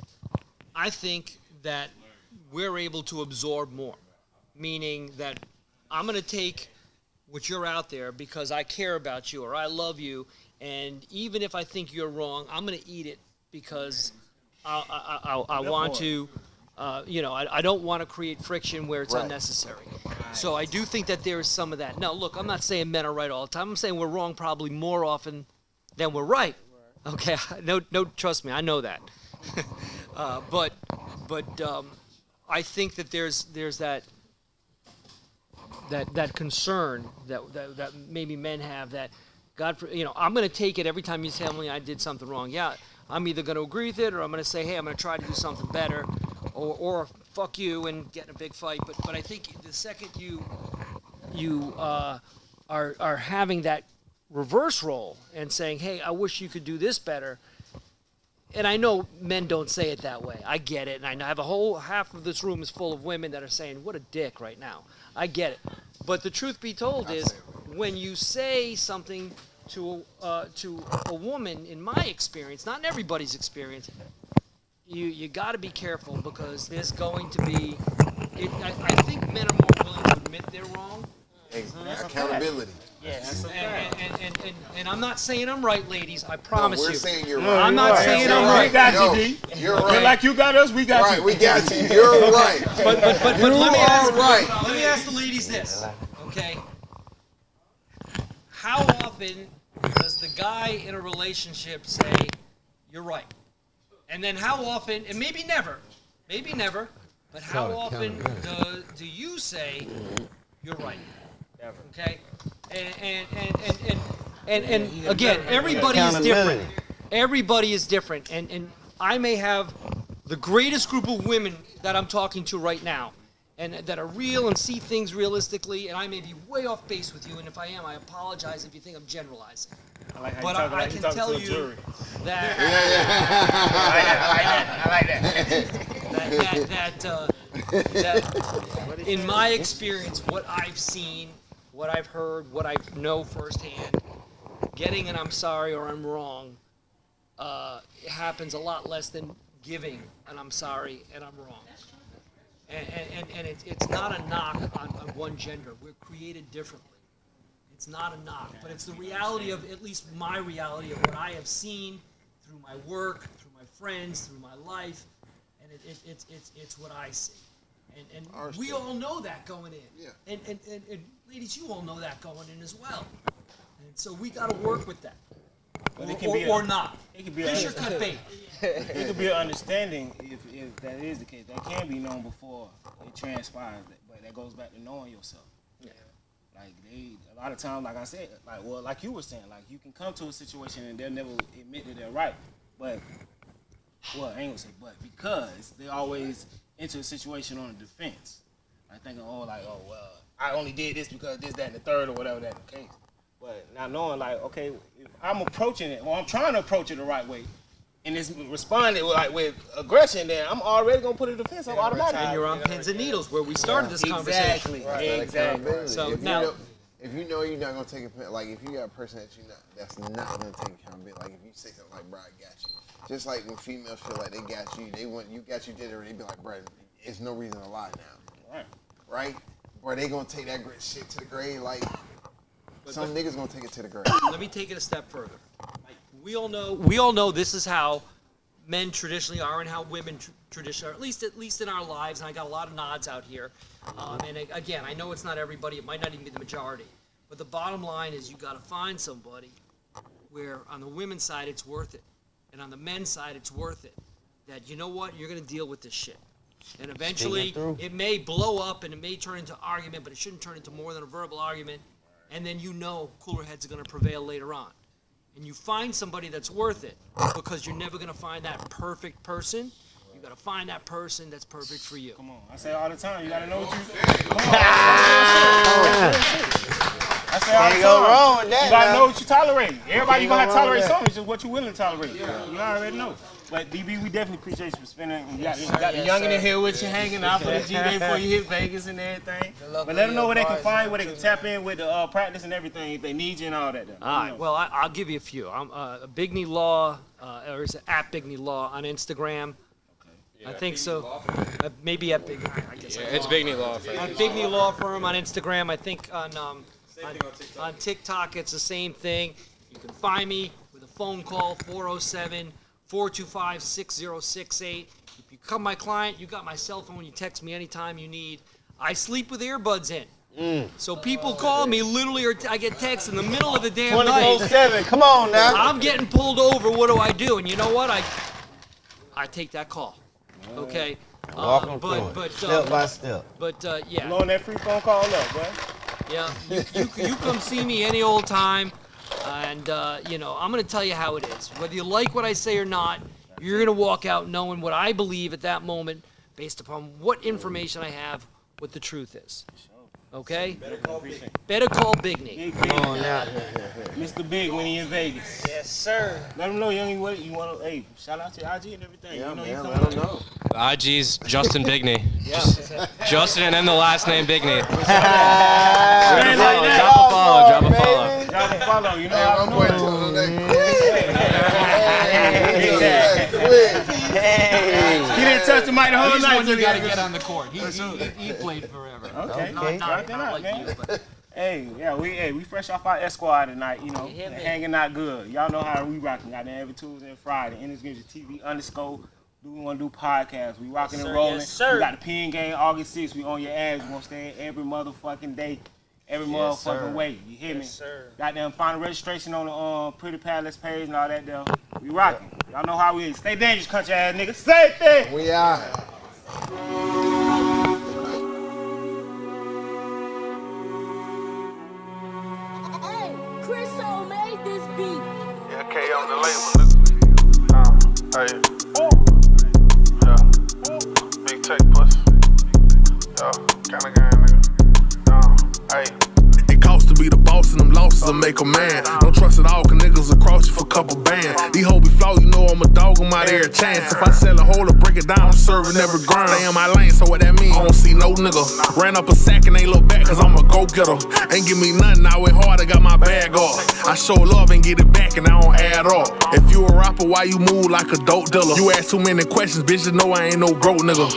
I think that we're able to absorb more, meaning that I'm going to take what you're out there because I care about you or I love you, and even if I think you're wrong, I'm going to eat it because I want to, I don't want to create friction where it's unnecessary. So I do think that there is some of that. Now, look, I'm not saying men are right all the time. I'm saying we're wrong probably more often than we're right. Okay, no, trust me, I know that. But I think that there's that concern that maybe men have that I'm going to take it every time you tell me I did something wrong. Yeah, I'm either going to agree with it or I'm going to say, hey, I'm going to try to do something better, or fuck you and get in a big fight. But I think the second you are having that reverse role and saying, hey, I wish you could do this better. And I know men don't say it that way. I get it. And I have a whole half of this room is full of women that are saying, what a dick right now. I get it. But the truth be told is when you say something to a woman, in my experience, not in everybody's experience, you got to be careful because there's going to be, I think men are more willing to admit they're wrong. Accountability. Yes. And I'm not saying I'm right, ladies. I promise you. We're saying you're right. I'm not saying I'm right. We got you, D. You're right. Like you got us, we got right, you. we got you. You're right. But let me ask the ladies this, okay? How often does the guy in a relationship say, you're right? And then how often, and maybe never, but how often do you say, you're right? Never. Okay? And again, everybody is different. Everybody is different. And I may have the greatest group of women that I'm talking to right now and that are real and see things realistically, and I may be way off base with you, and if I am, I apologize if you think I'm generalizing. But I can tell you that that in my experience, what I've seen, what I've heard, what I know firsthand, getting an I'm sorry or I'm wrong happens a lot less than giving an I'm sorry and I'm wrong. And it's not a knock on one gender. We're created differently. It's not a knock, but it's the reality of, at least my reality of what I have seen through my work, through my friends, through my life, and it's what I see. And we all know that going in. Yeah. And ladies, you all know that going in as well. And so we got to work with that. But or not. It could be Fish or cut bait. It could be an understanding if that is the case. That can be known before it transpires. But that goes back to knowing yourself. Yeah. Like a lot of times, like I said, like you were saying, like you can come to a situation and they'll never admit that they're right. But I ain't gonna say but, because they always enter a situation on a defense. Like thinking, I only did this because this, that, and the third, or whatever that's the case. But not knowing, like, okay, if I'm approaching it, or I'm trying to approach it the right way, and it's responding with aggression, then I'm already gonna put a defense up automatically. And you're on pins and needles, where we started this conversation. Exactly. Right. Exactly. So if now, if you know you're not gonna take it, like if you got a person that's not gonna take accountability, like if you say something like, "Bro, I got you," just like when females feel like they got you, they want you got you did it, they be like, "Bro, there's no reason to lie now," right? Or they gonna take that shit to the grave, like some niggas gonna take it to the grave. Let me take it a step further. Like, we all know this is how men traditionally are and how women traditionally are, at least in our lives, and I got a lot of nods out here. And again, I know it's not everybody, it might not even be the majority, but the bottom line is you got to find somebody where on the women's side it's worth it, and on the men's side it's worth it, that you know what, you're going to deal with this shit. And eventually it may blow up and it may turn into argument, but it shouldn't turn into more than a verbal argument, and then you know cooler heads are going to prevail later on. And you find somebody that's worth it, because you're never going to find that perfect person. You got to find that person that's perfect for you. Come on, I say all the time, you got to know what you... I say all the time. Go wrong with that, you got to now. know what you tolerate. Everybody going to have to tolerate something, it's just what you're willing to tolerate. You already know. But DB, we definitely appreciate you for spending. You got the youngin' in here with you, hanging out for the G-Day before you hit Vegas and everything. But let them know where they can find, where they can tap in with the practice and everything, if they need you and all that. All right, well, I'll give you a few. I'm Bigney Law, or is it at Bigney Law on Instagram? I think so. Maybe at Bigney. I guess it's Bigney Law Firm. At Bigney Law Firm on Instagram. I think on TikTok it's the same thing. You can find me with a phone call, 407-425-6068. If you become my client, you got my cell phone. You text me anytime you need. I sleep with earbuds in. So people call me literally, or I get texts in the middle of the damn night. 24/7. Come on now. I'm getting pulled over. What do I do? And you know what? I take that call. Okay. Walk them through it. Step by step. But yeah. Blowing that free phone call up, bro. Yeah. You come see me any old time, and you know, I'm gonna tell you how it is. Whether you like what I say or not, you're gonna walk out knowing what I believe at that moment, based upon what information I have, what the truth is. Okay? Better call Bigney. Come on now. Mr. Big when he in Vegas. Yes, sir. Let him know, young, what you want to, hey, shout out to your IG and everything. Yeah, you know, man, you let them know. The IG's Justin Bigney. Justin and then the last name Bigney. Drop a follow. You know how I'm He didn't touch the mic the whole night. You gotta get on the court. He played forever. Okay. Not like you, but. Hey, yeah, we fresh off our Esquire tonight, you know, hanging out good. Y'all know how we rocking out there every Tuesday and Friday. InnerVisionTV _ we want to do podcasts. We rocking and rolling. Yes, sir. We got the Pin Game August 6th. We on your ass. We gonna stay every motherfucking day, every motherfucking way. You hear me? Yes, sir. Got them final registration on the Pretty Palace page and all that there. We rocking. Y'all know how we is. Stay dangerous, country ass niggas. Safety. We are. Yeah, K on the label. Hey. Yeah. Big tech pussy. Yeah. Kinda gang, nigga. Hey. It costs to be the boss and them losses will make a man. Don't trust it all, cause niggas will cross you for a couple bands. These hoes be flaw, you know I'm a dog, I'm out every chance. If I sell a hole or break it down, I'm serving every grind. Stay in my lane, so what that mean? I don't see no nigga. Ran up a sack and ain't look back, cause I'm a go-getter. Ain't give me nothing, I went hard, I got my bag off. I show love and get it back and I don't add up. If you a rapper, why you move like a dope dealer? You ask too many questions, bitch, you know I ain't no broke nigga.